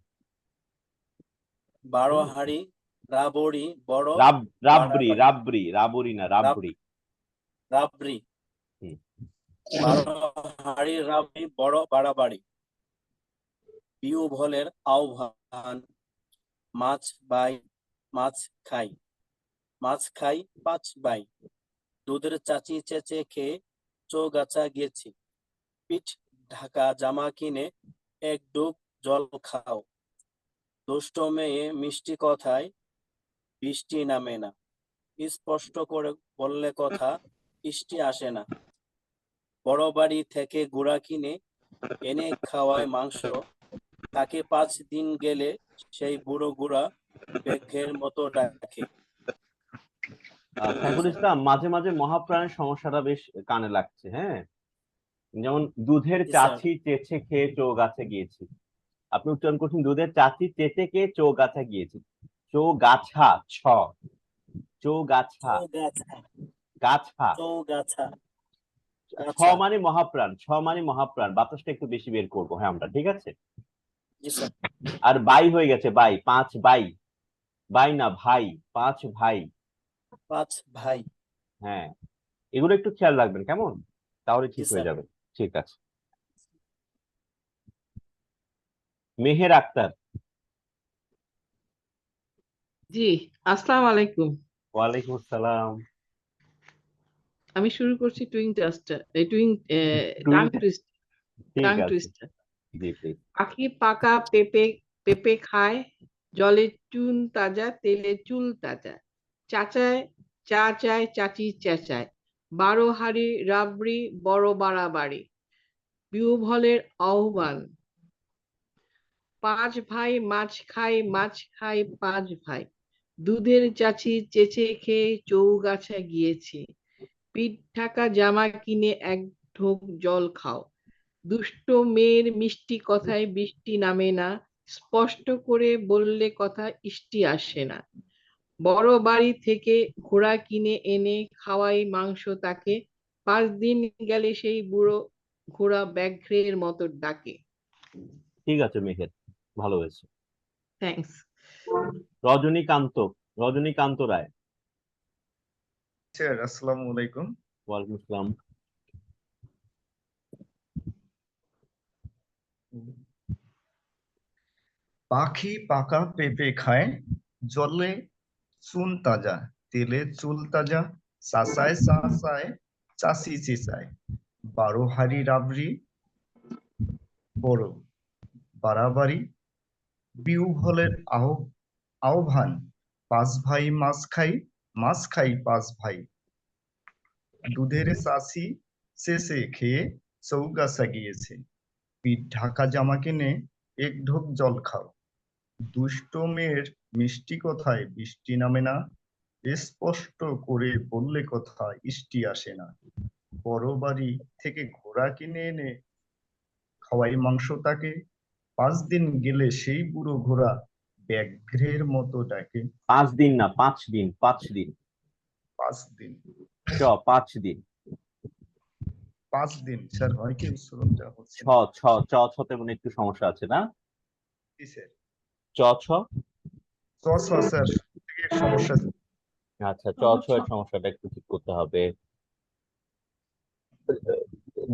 12 হাঁড়ি রাবড়ি বড় রাবড়ি বাড়াবাড়ি, রাবড়ি রাবড়ি না রাবড়ি। রাবড়ি হুম। 12 হাঁড়ি রাবড়ি বড় বাড়াবাড়ি, বিউ ভোলের আহ্বান, মাছ বাই মাছ খাই, মাছ খাই 5 বাই, দুধের চাচি চেঁচে খেয়ে চৌগাছা গেছি, পিঠ ঢাকা জামা কিনে এক ডুব জল খাও, দুষ্ট মেয়ে মিষ্টি কথায় বৃষ্টি নামে না, স্পষ্ট করে বললে কথা বৃষ্টি আসে না, বড় বাড়ি থেকে গুড়া কিনে এনে খাওয়ায় মাংস, তাকে 5 দিন গেলে সেই বুড়ো গুড়া ব্যাঘ্রের মতো ডাকে। সাইফুল ইসলাম, মাঝে মাঝে মহাপ্রাণের সমস্যাটা বেশ কানে লাগছে। হ্যাঁ, যেমন দুধের জি স্যার। চাচি চেঁচে খেয়ে চৌগাছা গিয়েছি, আপনি উচ্চারণ করছেন দুধের চাচি চেঁচে খেয়ে চৌগাছা গিয়েছি। চৌগাছা ছ, চৌগাছা চৌগাছা গাছা, চৌগাছা ছ গাছা। মানে মহাপ্রাণ, ছ মানে মহাপ্রাণ, বাতাসটা একটু বেশি বের করবো হ্যাঁ আমরা, ঠিক আছে। জি স্যার। আর বাই হয়ে গেছে, বাই 5 বাই, বাই না ভাই, 5 ভাই। 5 ভাই। হ্যাঁ, এগুলো একটু খেয়াল রাখবেন কেমন, তাহলে ঠিক জি হয়ে স্যার। যাবে। ঠিক আছে। মেহের আক্তার। জি, আসসালামু আলাইকুম। ওয়ালাইকুম আসসালাম। আমি শুরু করছি টুইং টাস্টার, টুইং টাং টুইং- টুইস্টার, ঠিক টাং আছে, টুইস্টার। G please. পাখি পাকা পেঁপে পেঁপে খায়, জলে চুন তাজা তেলে চুল তাজা, চাচায় চা চায় চাচি চেঁচায়, 12 হাঁড়ি রাবড়ি বড় বাড়াবাড়ি, বিউভলের আহ্বান, 5 ভাই মাছ খায় 5 ভাই, দুধের চাচি চেঁচে খেয়ে চৌগাছা গিয়েছি, পিঠ ঢাকা জামা কিনে এক ঢোক জল খাও, দুষ্ট মেয়ের মিষ্টি কথায় বৃষ্টি নামে না, স্পষ্ট করে বললে কথা ইষ্টি আসে না, বড় বাড়ি থেকে ঘোড়া কিনে এনে খাওয়াই মাংস তাকে, 5 দিন গেলে সেই বুড়ো ঘোড়া ব্যাঘ্রের মতো ডাকে। ঠিক আছে মেহের, ভালো হয়েছে। থ্যাঙ্কস। রজনীকান্ত, রজনীকান্ত রায়। স্যার আসসালামু আলাইকুম। ওয়ালাইকুম আসসালাম। পাখি পাকা পেঁপে খায়, জলে চুন তাজা তেলে চুল তাজা, চাচায় চাচায় চাচি চেঁচায়, 12 হাঁড়ি রাবড়ি বড় বাড়াবাড়ি, বিউহলের আহ্বান, 5 ভাই মাছ খাই 5 ভাই, দুধের চাচি চেঁচে খেয়ে চৌগাছা গিয়েছে, পিঠ ঢাকা জামা কিনে এক ঢোক জল খাও, দুষ্ট মেয়ের মিষ্টি কথায় বৃষ্টি নামে না, স্পষ্ট করে বললে কথা ইষ্টি আসে না, বড় বাড়ি থেকে ঘোড়া কিনে এনে খাওয়াই মাংস তাকে, 5 দিন গেলে সেই বুড়ো ঘোড়া ব্যাঘ্রের মতো ডাকে। 5 দিন না, 5 দিন, 5 দিন। 5 দিন 5 দিন। 5 দিন স্যার, হয় কি উচ্চারণটা হচ্ছে ছ ছ চ ছতে মনে একটু সমস্যা আছে না? স্যার? চ ছ। স্যার সমস্যা। আচ্ছা, চ ছ এর সমস্যাটা একটু ঠিক করতে হবে।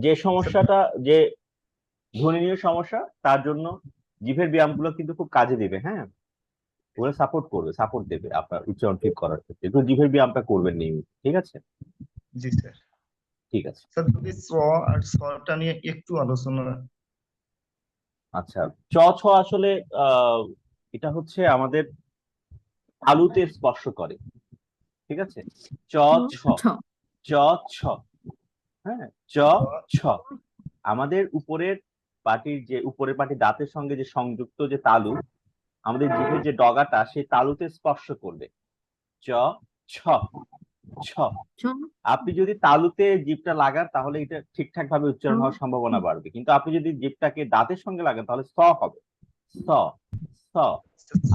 যে সমস্যাটা, যে ধ্বনিনীয় সমস্যা, তার জন্য জিভের ব্যায়ামগুলো কিন্তু খুব কাজে দিবে। হ্যাঁ, ওগুলো সাপোর্ট করবে, সাপোর্ট দেবে আপনার উচ্চারণ ঠিক করার ক্ষেত্রে। একটু জিভের ব্যায়ামটা করবেন নিয়মিত, ঠিক আছে? জি স্যার। ঠিক আছে স্যার যদি স আর ছটা নিয়ে একটু আলোচনা। আচ্ছা, চ ছ আসলে এটা হচ্ছে আমাদের তালুতে স্পর্শ করে, ঠিক আছে? চ ছ, চ ছ, হ্যাঁ, চ ছ আমাদের উপরের পাটির, যে উপরের পাটি দাঁতের সঙ্গে যে সংযুক্ত যে তালু, আমাদের জিভের যে ডগাটা, সেই তালুতে স্পর্শ করবে। চ ছ, ছ। আপনি যদি তালুতে জিভটা লাগান তাহলে এটা ঠিকঠাক ভাবে উচ্চারণ হওয়ার সম্ভাবনা বাড়বে, কিন্তু আপনি যদি জিভটাকে দাঁতের সঙ্গে লাগান তাহলে স হবে, স স।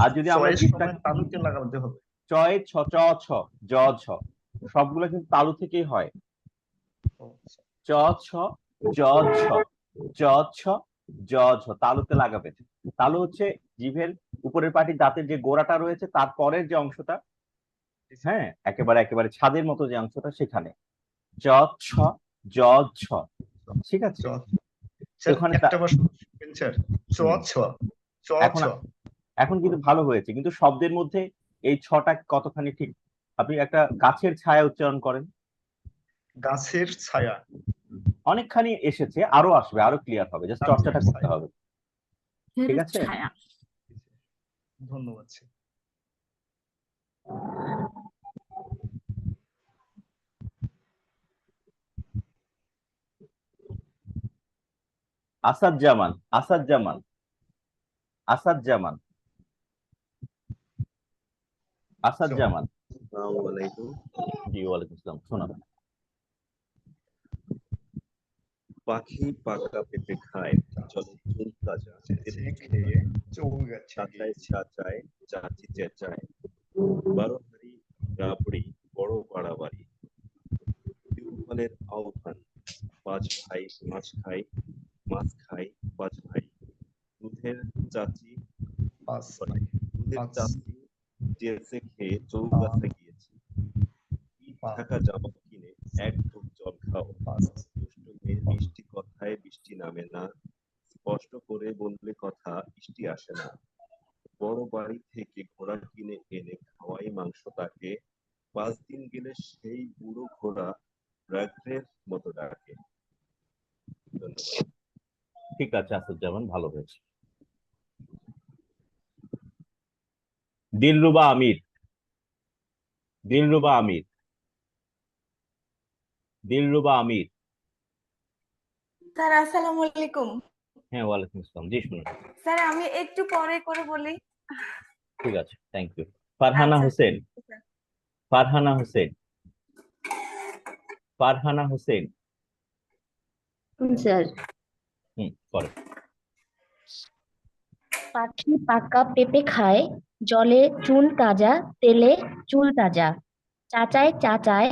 আর যদি আমরা ছয়ের জিভটা সময় তালুতে লাগাতে হবে। চয়ে ছ চ ছ জ ছ সবগুলো কিন্তু তালু থেকেই হয়। চ ছ জ ছ জ ছ জ ছ তালুতে লাগাবেন। তালু হচ্ছে জিভের উপরের পাটি দাঁতের যে গোড়াটা রয়েছে তার পরের যে অংশটা, হ্যাঁ, একেবারে একেবারে ছাদের মতো যে অংশটা সেখানে জ ছ জ ছ। ঠিক আছে, স্যার ওখানে একটা বার শুনবেন স্যার, চ ছ চ এখন ছ। এখন কিন্তু ভালো হয়েছে, কিন্তু শব্দের মধ্যে এই ছটা কতখানি ঠিক? আপনি একটা গাছের ছায়া উচ্চারণ করেন। গাছের ছায়া। অনেকখানি এসেছে, আরো আসবে, আরো ক্লিয়ার হবে, জাস্ট চর্চাটা করতে হবে। ঠিক আছে, ধন্যবাদ স্যার। আসাদ জামান, আসাদ জামান, আসাদ জামান, আসাদ জামান। জি ওয়ালাইকুম আসসালাম, শোনাবেন। পাখি পাকা পেঁপে খায়, জলে চুল তাজা, খেয়ে চৌগাছা চাচায় চাচায়, চাচি চেঁচায়, 12 হাঁড়ি রাবড়ি, বড় বাড়াবাড়ি, টিউবওয়েলের আহ্বান, 5 ভাই মাছ খায়, মাছ খায় 5 ভাই, দুধের চাচি চেঁচে খেয়ে চৌগাছা গিয়েছি, পিঠ ঢাকা জামা কিনে এক ঢোক জল খাও, দুষ্টু মেয়ের মিষ্টি কথায় বৃষ্টি নামে না, স্পষ্ট করে বললে কথা বৃষ্টি আসে না, বড় বাড়ি থেকে ঘোড়া কিনে এনে খাওয়াই মাংস তাকে, 5 দিন গেলে সেই বুড়ো ঘোড়া ব্যাঘ্রের মতো ডাকে। ধন্যবাদ। ঠিক আছে আসাদ জামান, ভালো হয়েছে। দিলরুবা আমির, দিলরুবা আমির, দিলরুবা আমির। স্যার আসসালামু আলাইকুম। হ্যাঁ ওয়ালাইকুম আসসালাম, জি শুনুন। স্যার আমি একটু পরে করে বলি। ঠিক আছে, থ্যাংক ইউ। ফারহানা আচ্ছা, হোসেন, স্যার। ফারহানা হোসেন, ফারহানা হোসেন। স্যার, পরে। পাখি পাকা পেঁপে খায়, জলে চুন তাজা, তেলে চুল তাজা, চাচায় চাচায়,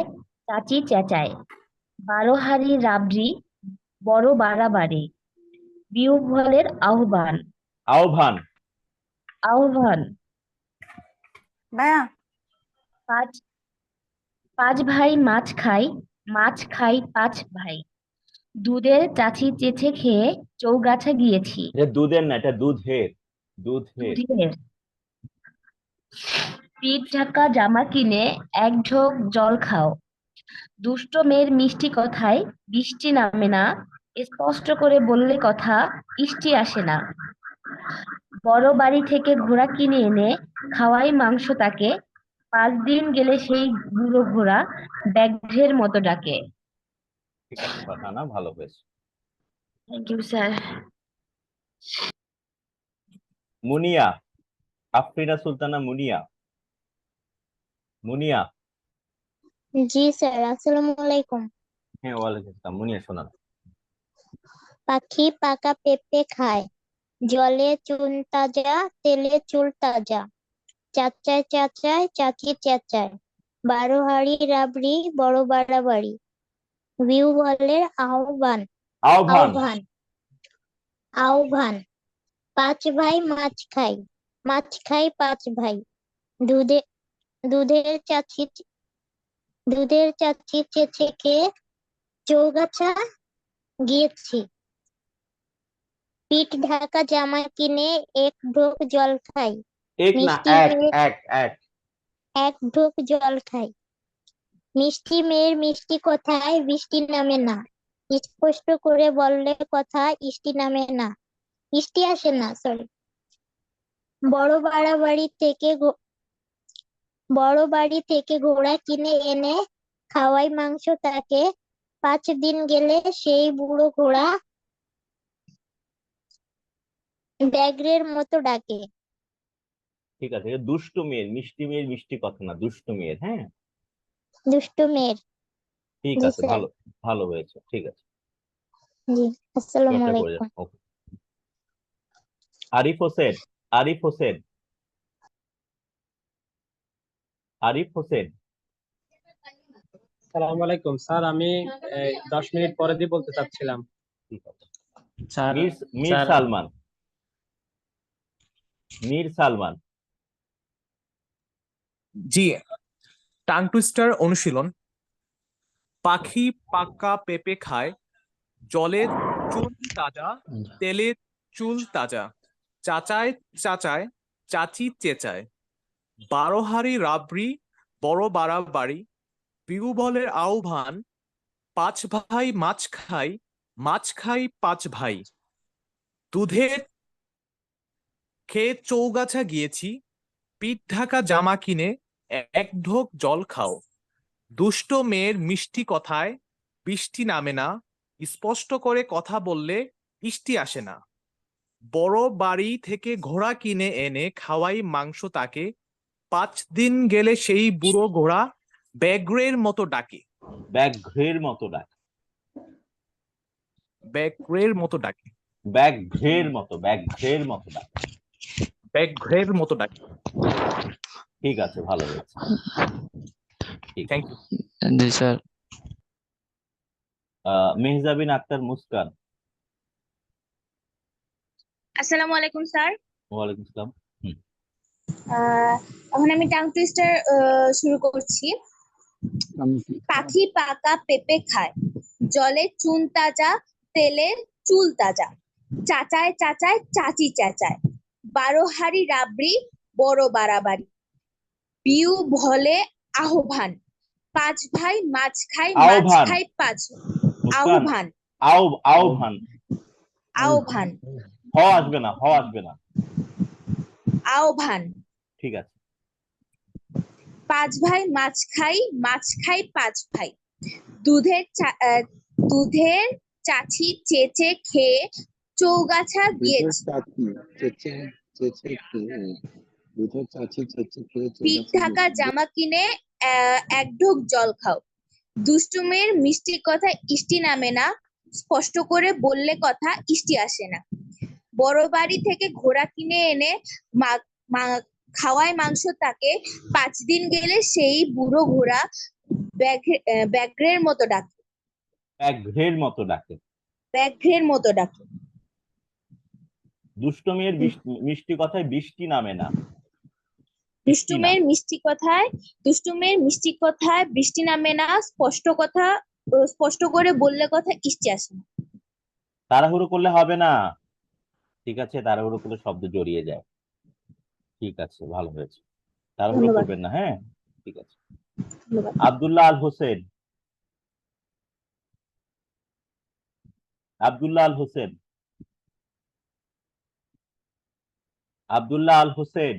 চাচি চেঁচায়, 12 হাঁড়ি রাবড়ি, বড় বাড়াবাড়ি, বিউবলের আহ্বান, আহ্বান, আহ্বান, ভাইয়া পাঁচ পাঁচ ভাই মাছ খায়, মাছ খাই 5 ভাই, দুধের চাচি চেঁচে খেয়ে চৌগাছা গিয়েছি, এটা দুধের না, এটা দুধের, দুধের। দুধের, পিঠ ঢাকা জামা কিনে এক ঢোক জল খাও, দুষ্ট মেয়ের মিষ্টি কথায় বৃষ্টি নামে না, স্পষ্ট করে বললে কথা ইষ্টি আসে না, বড় বাড়ি থেকে ঘোড়া কিনে এনে খাওয়াই মাংস তাকে, 5 দিন গেলে সেই বুড়ো ঘোড়া ব্যাঘ্রের মতো ডাকে। ঠিক আছে ফারহানা, ভালো হয়েছে। Thank you sir. Muniya, Afrina Sultana Muniya, Muniya. জি স্যার, আসসালামু আলাইকুম। হ্যাঁ ওয়ালাইকুম আসসালাম, মুনিয়া শোনান। পাখি পাকা পেঁপে খায়, জলে চুন তাজা, তেলে চুল তাজা, চাচায় চাচায়, চাচি চেঁচায়, 12 হাঁড়ি রাবড়ি, বড় বাড়াবাড়ি, বিউবলের আহ্বান, আহ্বান, আহ্বান, আহ্বান, 5 ভাই মাছ খায়, মাছ খায় 5 ভাই, দুধে দুধের চাচি দুধের চাচি চেঁচে খেয়ে চৌগাছা গিয়েছি, পিঠ ঢাকা জামা কিনে এক ঢোক জল খাই, এক না, মিষ্টি এক মেয়ের এক এক। এক ঢোক জল খাই, মিষ্টি মেয়ের মিষ্টি কথায় বৃষ্টি নামে না, স্পষ্ট করে বললে কথা ইষ্টি নামে না, ইষ্টি আসে না, সরি, বড় বাড়ি থেকে ঘোড়া কিনে এনে খাওয়াই মাংস তাকে, 5 দিন গেলে সেই বুড়ো ঘোড়া ব্যাঘ্রের মতো ডাকে। ঠিক আছে, এটা দুষ্টু মেয়ের, মিষ্টি মেয়ের মিষ্টি কথা না, দুষ্টু মেয়ের। হ্যাঁ, দুষ্টু মেয়ের। ঠিক জি আছে, স্যার। ভালো ভালো হয়েছে, ঠিক আছে, জি, আসসালামু চর্চা করে যান। আলাইকুম। ওকে। আরিফ হোসেন, আরিফ হোসেন, আরিফ হোসেন। সালাম আলাইকুম স্যার, আমি 10 মিনিট পরে দিয়ে বলতে চাচ্ছিলাম। ঠিক আছে। স্যার মীর সালমান, মীর সালমান। জি, টাং টুইস্টার অনুশীলন। পাখি পাকা পেঁপে খায়, জলের চুল তাজা, তেলে চুল তাজা, চাচায় চাচায়, চাচি চেঁচায়, 12 হাঁড়ি রাবড়ি, বড় বাড়াবাড়ি, পিউ বলের আহ্বান, 5 ভাই মাছ খাই, মাছ খাই 5 ভাই, দুধের খেয়ে চৌগাছা গিয়েছি, পিঠ ঢাকা জামা কিনে এক ঢোক জল খাও, দুষ্ট মেয়ের মিষ্টি কথায় বৃষ্টি নামে না, স্পষ্ট করে কথা বললে বৃষ্টি আসে না, বড় বাড়ি থেকে ঘোড়া কিনে এনে খাওয়াই মাংস তাকে, 5 দিন গেলে সেই বুড়ো ঘোড়া ব্যাঘ্রের মতো ডাকে। ব্যাঘ্রের মতো ডাকে, ব্যাঘ্রের মতো ডাকে, ব্যাঘ্রের মতো, ব্যাঘ্রের মতো ডাকে। ব্যাঘ্রের মতো ডাকে। ঠিক আছে, ভালো হয়েছে, ঠিক থ্যাংক আছে। ইউ। জি স্যার। মেহজাবিন আক্তার মুস্কান। আসসালামু আলাইকুম স্যার। ওয়ালাইকুম আসসালাম। এখন আমি টাং টুইস্টার শুরু করছি। পাখি পাকা পেঁপে খায়, জলে চুন তাজা, তেলে চুল তাজা, চাচায় চাচায় চাচি চেঁচায়, 12 হাঁড়ি রাবড়ি, বড় বাড়াবাড়ি, পিউ ভলে আহ্বান, 5 ভাই মাছ খায়, মাছ আহ্বান, খায় 5। মুস্কান, আহ্বান, আহ্বান। আহ্বান, হ আসবে না, হ আসবে না। আহ্বান, ঠিক আছে। 5 ভাই মাছ খাই, মাছ খাই 5 ভাই, দুধের চাচি চেঁচে খেয়ে চৌগাছা গিয়েছি, পিঠ ঢাকা জামা কিনে এক ঢোক জল খাও, দুষ্টু মেয়ের মিষ্টি কথা ইষ্টি নামে না, স্পষ্ট করে বললে কথা ইষ্টি আসে না, বড় বাড়ি থেকে ঘোড়া কিনে এনে খাওয়ায় মাংস তাকে, 5 দিন গেলে সেই বুড়ো ঘোড়া ব্যাঘ্রের মতো ডাকে, ব্যাঘ্রের মতো ডাকে, ব্যাঘ্রের মতো ডাকে, দুষ্ট মেয়ের মিষ্টি কথায় বৃষ্টি নামে না, দুষ্টু মেয়ের মিষ্টি কথায় বৃষ্টি নামে না, স্পষ্ট করে বললে কথা ইষ্টি আসে না। তাড়াহুড়ো করলে হবে না, ঠিক আছে, তাড়াহুড়ো করলে শব্দ জড়িয়ে যায়। ঠিক আছে, ভালো হয়েছে, তাড়াহুড়ো ধন্যবাদ। করবেন না, হ্যাঁ, ঠিক আছে। ধন্যবাদ। আব্দুল্লাহ আল হোসেন, আব্দুল্লাহ আল হোসেন, আব্দুল্লাহ আল হোসেন।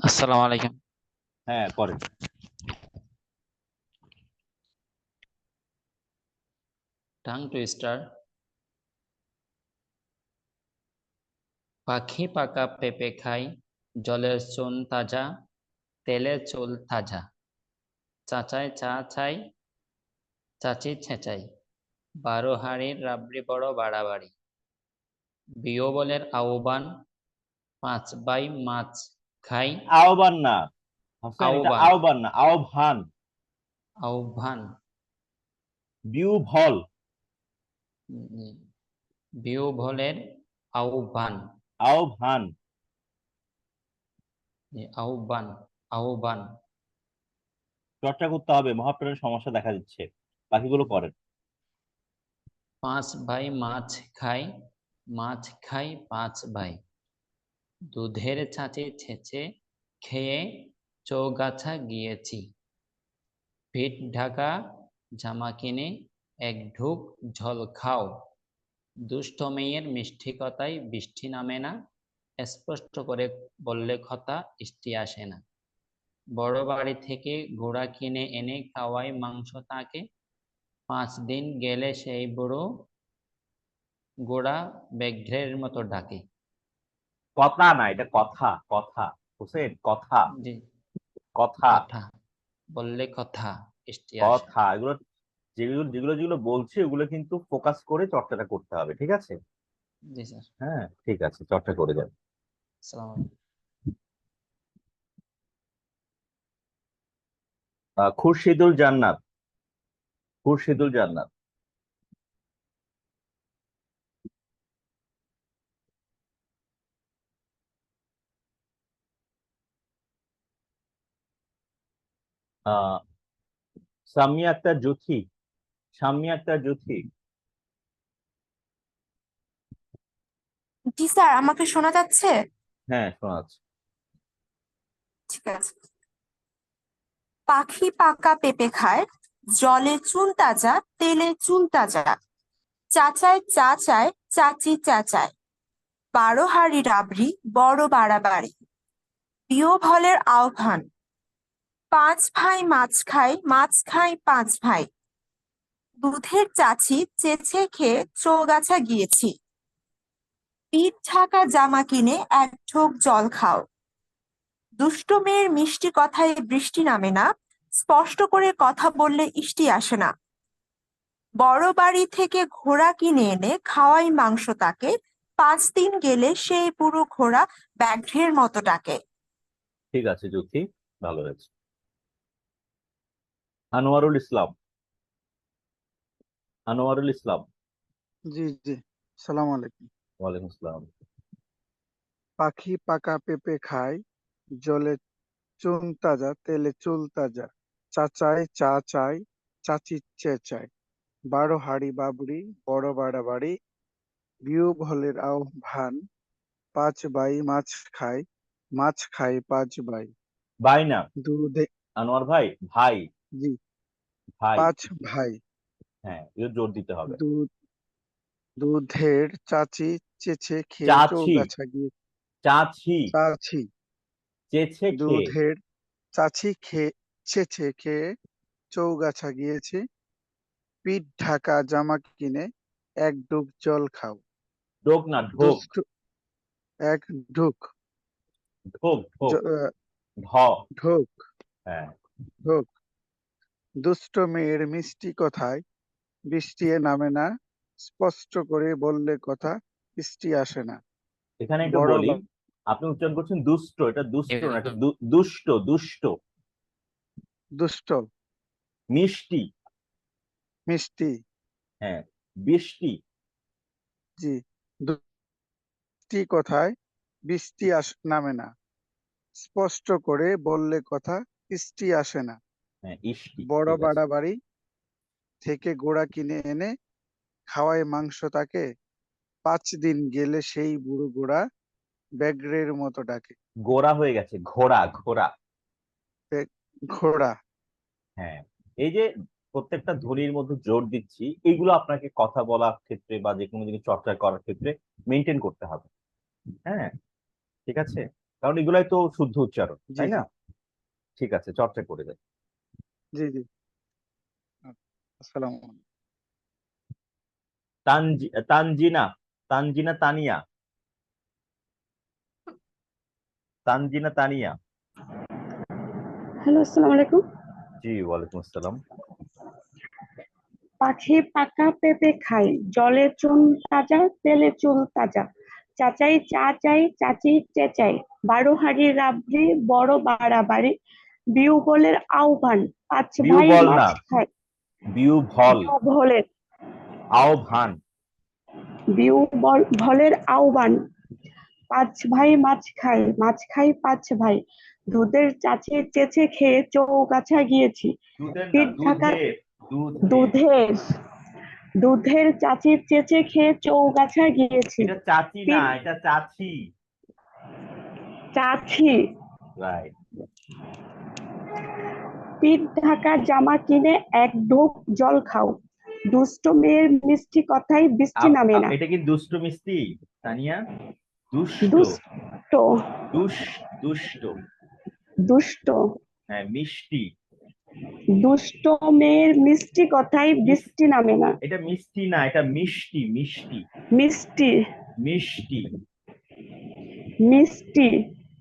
আসসালামু আলাইকুম। হ্যাঁ, করেন। Tongue twister. পাখি পাকা পেঁপে খায়, জলের চুন তাজা, তেলে চুল তাজা, চাচায় চাচায়, চাচি চেঁচাই, 12 হাঁড়ির রাবড়ি, বড় বাড়াবাড়ি, বিয়োবলের আহ্বান, 5 ভাই মাছ খাই। আহ্বান না হোসেন, এটা আহ্বান, আহ্বান না, আহ্বান। আহ্বান, বিউভল, বিয়োবলের আহ্বান, আহ্বান। আহ্বান, আহ্বান, চর্চা করতে হবে, মহাপ্রাণের সমস্যা দেখা দিচ্ছে, বাকিগুলো করেন। 5 ভাই মাছ খাই, মাছ খাই 5 ভাই, দুধের ছাঁচে ছেঁচে খেয়ে চৌগাছা গিয়েছি, পিঠ ঢাকা জামা কিনে এক ঢোক ঝল খাও, দুষ্ট মেয়ের মিষ্টি কথায় বৃষ্টি নামে না, স্পষ্ট করে বললে কথা ইষ্টি আসে না, বড় বাড়ি থেকে ঘোড়া কিনে এনে খাওয়ায় মাংস তাকে, 5 দিন গেলে সেই বুড়ো ঘোড়া ব্যাঘ্রের মতো ডাকে। কথা না, এটা কথা, কথা হোসেন, কথা, জি কথা, কথা বললে কথা ইষ্টি আসে না। কথা। এগুলো যেগুলো যেগুলো যেগুলো বলছি ওগুলো কিন্তু ফোকাস করে চর্চাটা করতে হবে, ঠিক আছে? জি স্যার। হ্যাঁ, ঠিক আছে, চর্চা করে যান। আসসালামু আলাইকুম। খুরশিদুল জান্নাত, খুরশিদুল জান্নাত। আহ সামিয়া আক্তার জুথি, সামিয়া আক্তার জুথি। জি স্যার, আমাকে শোনা যাচ্ছে? হ্যাঁ, শোনা যাচ্ছে। ঠিক আছে। পাখি পাকা পেঁপে খায়, জলে চুন তাজা, তেলে চুল তাজা। চাচায় চা চায়, চাচি চেঁচায়। 12 হাঁড়ি রাবড়ি, বড় বাড়াবাড়ি। প্রিয় ভলের আহ্বান। 5 ভাই মাছ খায়, মাছ খায় 5 ভাই। দুধের চাচি চেঁচে খেয়ে চৌগাছা গিয়েছি। পিঠ ঢাকা জামা কিনে 1 ঢোক জল খাও। দুষ্টু মেয়ের মিষ্টি কথায় বৃষ্টি নামে না, স্পষ্ট করে কথা বললে ইষ্টি আসে না। বড় বাড়ি থেকে ঘোড়া কিনে এনে খাওয়াই মাংস তাকে, 5 দিন গেলে সেই পুরো ঘোড়া ব্যাঘ্রের মতো ডাকে। ঠিক আছে জুথি, ভালো হয়েছে। আনোয়ারুল ইসলাম, আনোয়ারুল ইসলাম। জি জি, সালাম আলাইকুম। ওয়ালাইকুম আসসালাম। পাখি পাকা পেঁপে খায়, জলে চুন তাজা, তেলে চুল তাজা। চাচায় চা চায়, চাচি চেঁচায়। 12 হাঁড়ি বাবরি, বড় বাড়াবাড়ি। বিয়োগ হলের আহ্বান। 5 ভাই মাছ খায়, মাছ খায় 5 ভাই। ভাই না দুধে আনোয়ার ভাই, ভাই, জি ভাই। 5 ভাই। হ্যাঁ, এটা জোর দিতে হবে। দুধের চাচি চেঁচে খেয়ে চাচি, চৌগাছা গিয়ে চাচি, চাচি চেছে খেয়ে। দুধের চাচি চেঁচে খেয়ে চৌগাছা গিয়েছে। পিঠ ঢাকা জামা কিনে 1 ঢোক জল খাও। ঢোক না, ঢোক, দুষ্টু 1 ঢোক ঢোক, ঢোক, ঢ, ঢোক হ্যাঁ। ঢোক। দুষ্ট মেয়ের মিষ্টি কথায় বৃষ্টি নামে না, স্পষ্ট করে বললে কথা বৃষ্টি আসে না। এখানে একটু বড় বলি, আপনি উচ্চারণ করছেন দুষ্ট, এটা দুষ্ট না, এটা দুষ্ট, দুষ্ট। দুষ্ট মিষ্টি, মিষ্টি, হ্যাঁ, বৃষ্টি। জি। দুষ্টি কথায় বৃষ্টি নামে না, স্পষ্ট করে বললে কথা বৃষ্টি আসে না। হ্যাঁ, ইষ্টি। বড় ঠিক আছে। বাড়াবাড়ি থেকে ঘোড়া কিনে এনে খাওয়ায় মাংস তাকে, 5 দিন গেলে সেই বুড়ো ঘোড়া ব্যাঘ্রের মতো ডাকে। গোড়া হয়ে গেছে, ঘোড়া, ঘোড়া। ঘোড়া, হ্যাঁ, এই যে প্রত্যেকটা ধ্বনির মধ্যে জোর দিচ্ছি, এইগুলো আপনাকে কথা বলার ক্ষেত্রে বা যে কোনো জিনিস চর্চা করার ক্ষেত্রে মেনটেন করতে হবে। হ্যাঁ, ঠিক আছে, কারণ এগুলাই তো শুদ্ধ উচ্চারণ, জি তাই জি না? ঠিক আছে, চর্চা করে যাই। জি জি। আসসালামু আলাইকুম। তানজিনা, তানজিনা তানিয়া, তানজিনা তানিয়া। হ্যালো, আসসালামু আলাইকুম। জি, ওয়ালাইকুম আসসালাম। পাখি পাকা পেঁপে খায়, জলে চুন তাজা, তেলে চুল তাজা। চাচাই চা চাই, চাচি চেঁচাই। 12 হাঁড়ি রাবড়ি, বড় বাড়াবাড়ি। বিউগলের আহ্বান। 5 ভাই বিউগল মাছ না, খায়। বিউভল, বিউগলের আহ্বান। বিউগলের আহ্বান। 5 ভাই মাছ খায়, মাছ খায় 5 ভাই। দুধের চাচি চেঁচে খেয়ে চৌগাছা গিয়েছি। দুধের না, পিঠ ঢাকা দুধের, দুধের। দুধের দুধের চাচি চেঁচে খেয়ে চৌগাছা গিয়েছি। এটা চাচি না, এটা চাচি। চাচি রাইট। পিঠ ঢাকা জামা কিনে 1 ঢোক জল খাও। দুষ্ট মেয়ের মিষ্টি কথায় বৃষ্টি নামে না। এটা কি দুষ্ট মিষ্টি তানিয়া? দুষ্ট, দুষ্ট দুষ্ট, দুষ্ট হ্যাঁ, মিষ্টি। দুষ্ট মেয়ের মিষ্টি কথায় বৃষ্টি নামে না। এটা মিষ্টি না, এটা মিষ্টি, মিষ্টি, মিষ্টি মিষ্টি। মিষ্টি,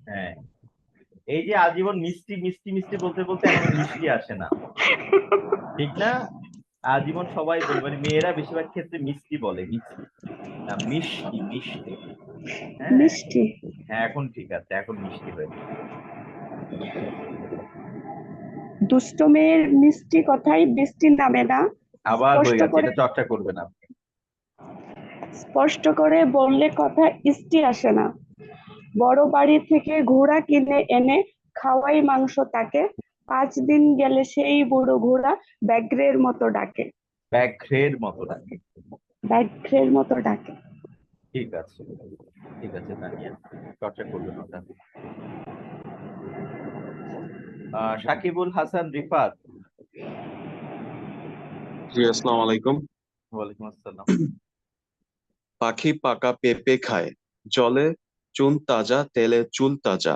হ্যাঁ, এই যে আজীবন মিষ্টি মিষ্টি মিষ্টি বলতে বলতে এখন মিষ্টি আসে না, ঠিক না? আজীবন সবাই বলে, মানে মেয়েরা বেশিরভাগ ক্ষেত্রে মিষ্টি বলে, মিষ্টি না, মিষ্টি মিষ্টি। হ্যাঁ মিষ্টি, হ্যাঁ, এখন ঠিক আছে, এখন মিষ্টি হয়েছে। দুষ্ট মেয়ের মিষ্টি কথায় বৃষ্টি নামে না, আবার হয়ে স্পষ্ট গেছে, করে এটা চর্চা করবেন আপনি। স্পষ্ট করে বললে কথা ইষ্টি আসে না। বড় বাড়ি থেকে ঘোড়া কিনে এনে খাওয়াই মাংস তাকে, 5 দিন গেলে সেই বুড়ো ঘোড়া ব্যাঘ্রের মতো ডাকে। ব্যাঘ্রের মতো ডাকে, ব্যাঘ্রের মতো ডাকে। ঠিক আছে, ঠিক আছে তানিয়া, চর্চা করবেন ওটা। সাকিবুল হাসান রিফাত। জি আসসালামু আলাইকুম। ওয়ালাইকুম আসসালাম। পাখি পাকা পেঁপে খায়, জলে চুন তাজা তেলে চুল তাজা,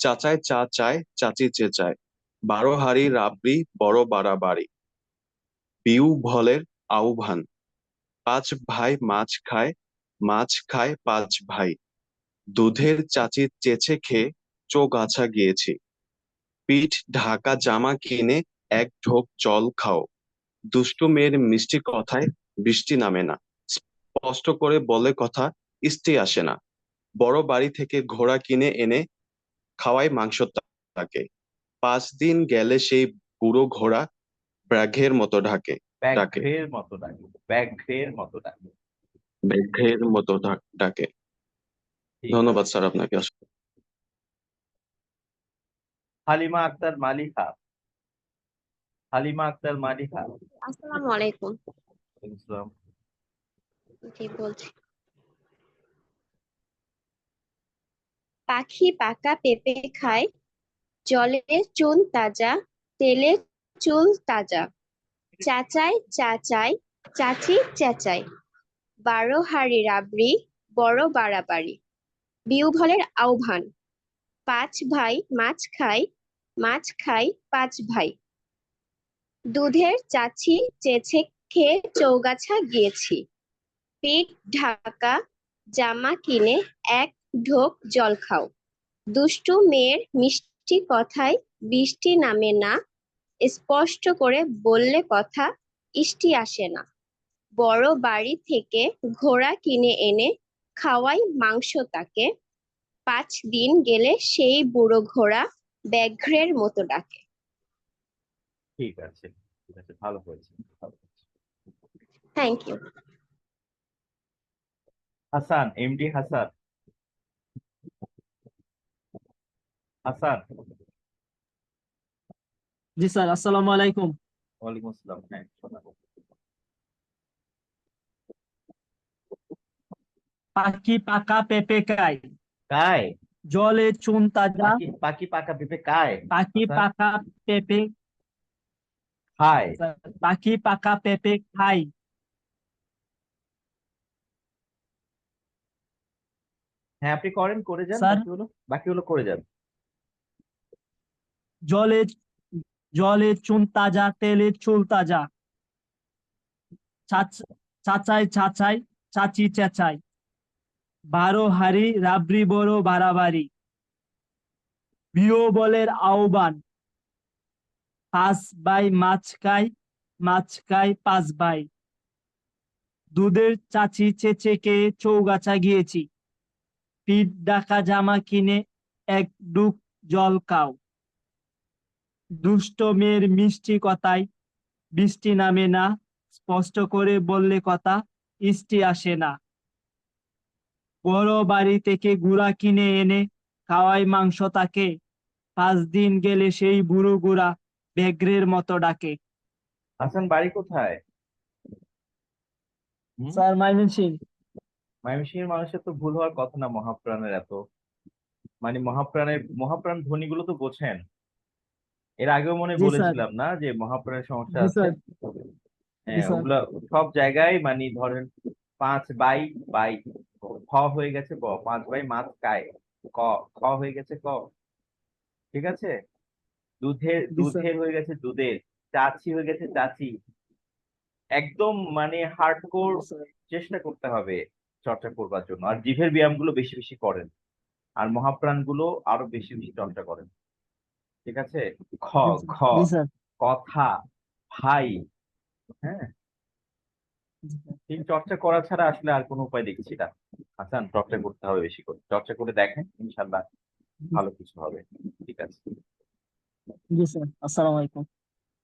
চাচায় চা চায় চাচি চেঁচায়, 12 হাঁড়ি রাবড়ি বড় বাড়াবাড়ি, বিউ ভলের আহ্বান, 5 ভাই মাছ খায় 5 ভাই, দুধের চাচি চেঁচে খেয়ে চৌগাছা গিয়েছি, পিঠ ঢাকা জামা কিনে এক ঢোক জল খাও, দুষ্টু মেয়ের মিষ্টি কথায় বৃষ্টি নামে না, স্পষ্ট করে বলে কথা ইষ্টি আসে না, বড় বাড়ি থেকে ঘোড়া কিনে এনে খাওয়াই মাংস তাকে, 5 দিন গেলে সেই বুড়ো ঘোড়া ব্যাঘ্রের মতো ডাকে। ব্যাঘ্রের মতো ডাকে, ব্যাঘ্রের মতো ডাকে। ব্যাঘ্রের মতো ডাকে। ধন্যবাদ স্যার আপনাকে। হালিমা আক্তার মালিহা। হালিমা আক্তার মালিহা। আসসালামু আলাইকুম। ওয়ালাইকুম আসসালাম। জি বলছি। পাখি পাকা পেঁপে খায়, জলে চুন তাজা তেলে চুল তাজা, চাচায় চাচায় চাচি চেঁচায়, 12 হাঁড়ি রাবড়ি বড় বাড়াবাড়ি, বিউভলের আহ্বান, 5 ভাই মাছ খায় 5 ভাই, দুধের চাচি চেঁচে খেয়ে চৌগাছা গিয়েছি, পিঠ ঢাকা জামা কিনে এক ঢোক জল খাও, দুষ্টু মেয়ের মিষ্টি কথায় বৃষ্টি নামে না, স্পষ্ট করে বললে কথা ইষ্টি আসে না, বড় বাড়ি থেকে ঘোড়া কিনে এনে খাওয়াই মাংস তাকে, 5 দিন গেলে সেই বুড়ো ঘোড়া ব্যাঘ্রের মতো ডাকে। ঠিক আছে, ঠিক আছে, ভালো হয়েছে, ভালো হয়েছে। Thank you. Hasan, MD Hasan. Hasan. জি স্যার, আসসালামু আলাইকুম। ওয়ালাইকুম আসসালাম। হ্যাঁ, শোনাবো। পাখি পাকা পেঁপে খায়, কায়, জলে চুন তাজা, পাখি পাকা পেঁপে কায়, পাখি হাসান। পাকা পেঁপে খায়, পাখি পাকা পেঁপে খায়, হ্যাঁ আপনি করেন, করে যান, স্যার বাকিগুলো করে যান। জলে জলে চুন তাজা তেলে চুল তাজা, চাচায় চাচায় চাচি চেঁচায়, 12 হাঁড়ি রাবড়ি বড় বাড়াবাড়ি, বিয়োবলের আহ্বান, 5 ভাই মাছ খায় 5 ভাই, দুধের চাচি চেঁচে খেয়ে চৌগাছা গিয়েছি, পিঠ ঢাকা জামা কিনে এক ডুক জল খাও, দুষ্ট মেয়ের মিষ্টি কথায় বৃষ্টি নামে না, স্পষ্ট করে বললে কথা ইষ্টি আসে না, বড় বাড়ি থেকে গুড়া কিনে এনে খাওয়াই মাংস তাকে, 5 দিন গেলে সেই বুড়ো গুড়া ব্যাঘ্রের মতো ডাকে। হাসান বাড়ি কোথায়? স্যার ময়মনসিংহ। ময়মনসিংহের মানুষের তো ভুল হওয়ার কথা না, মহাপ্রাণের এত, মানে মহাপ্রাণ ধ্বনিগুলো তো বোঝেন। এর আগেও মনে জি স্যার। বলেছিলাম না যে মহাপ্রাণের সমস্যা জি আছে। স্যার। হ্যাঁ, স্যার। ওগুলা সব জায়গায়, মানে ধরেন 5 বাই বাই, খ হয়ে গেছে ব, 5 বাই মাছ খায়, ক, খ হয়ে গেছে ক, ঠিক আছে। দুধের জি স্যার। দুধের হয়ে গেছে দুধের, চাচি হয়ে গেছে চাচি। একদম মানে হার্ডকোর চেষ্টা করতে হবে চর্চা করবার জন্য, আর জিভের ব্যায়াম গুলো বেশি বেশি করেন। আর মহাপ্রাণ গুলো আরো বেশি বেশি চর্চা করেন। ঠিক আছে? খ, খ, জি স্যার। কথা, ভাই। হ্যাঁ, তিন চর্চা করা ছাড়া আসলে আর কোনো উপায় দেখছি না। হাসান, চর্চা করতে হবে বেশি করে, চর্চা করে দেখেন, ইনশাল্লাহ ভালো কিছু হবে। ঠিক আছে। জি স্যার, আসসালামু আলাইকুম।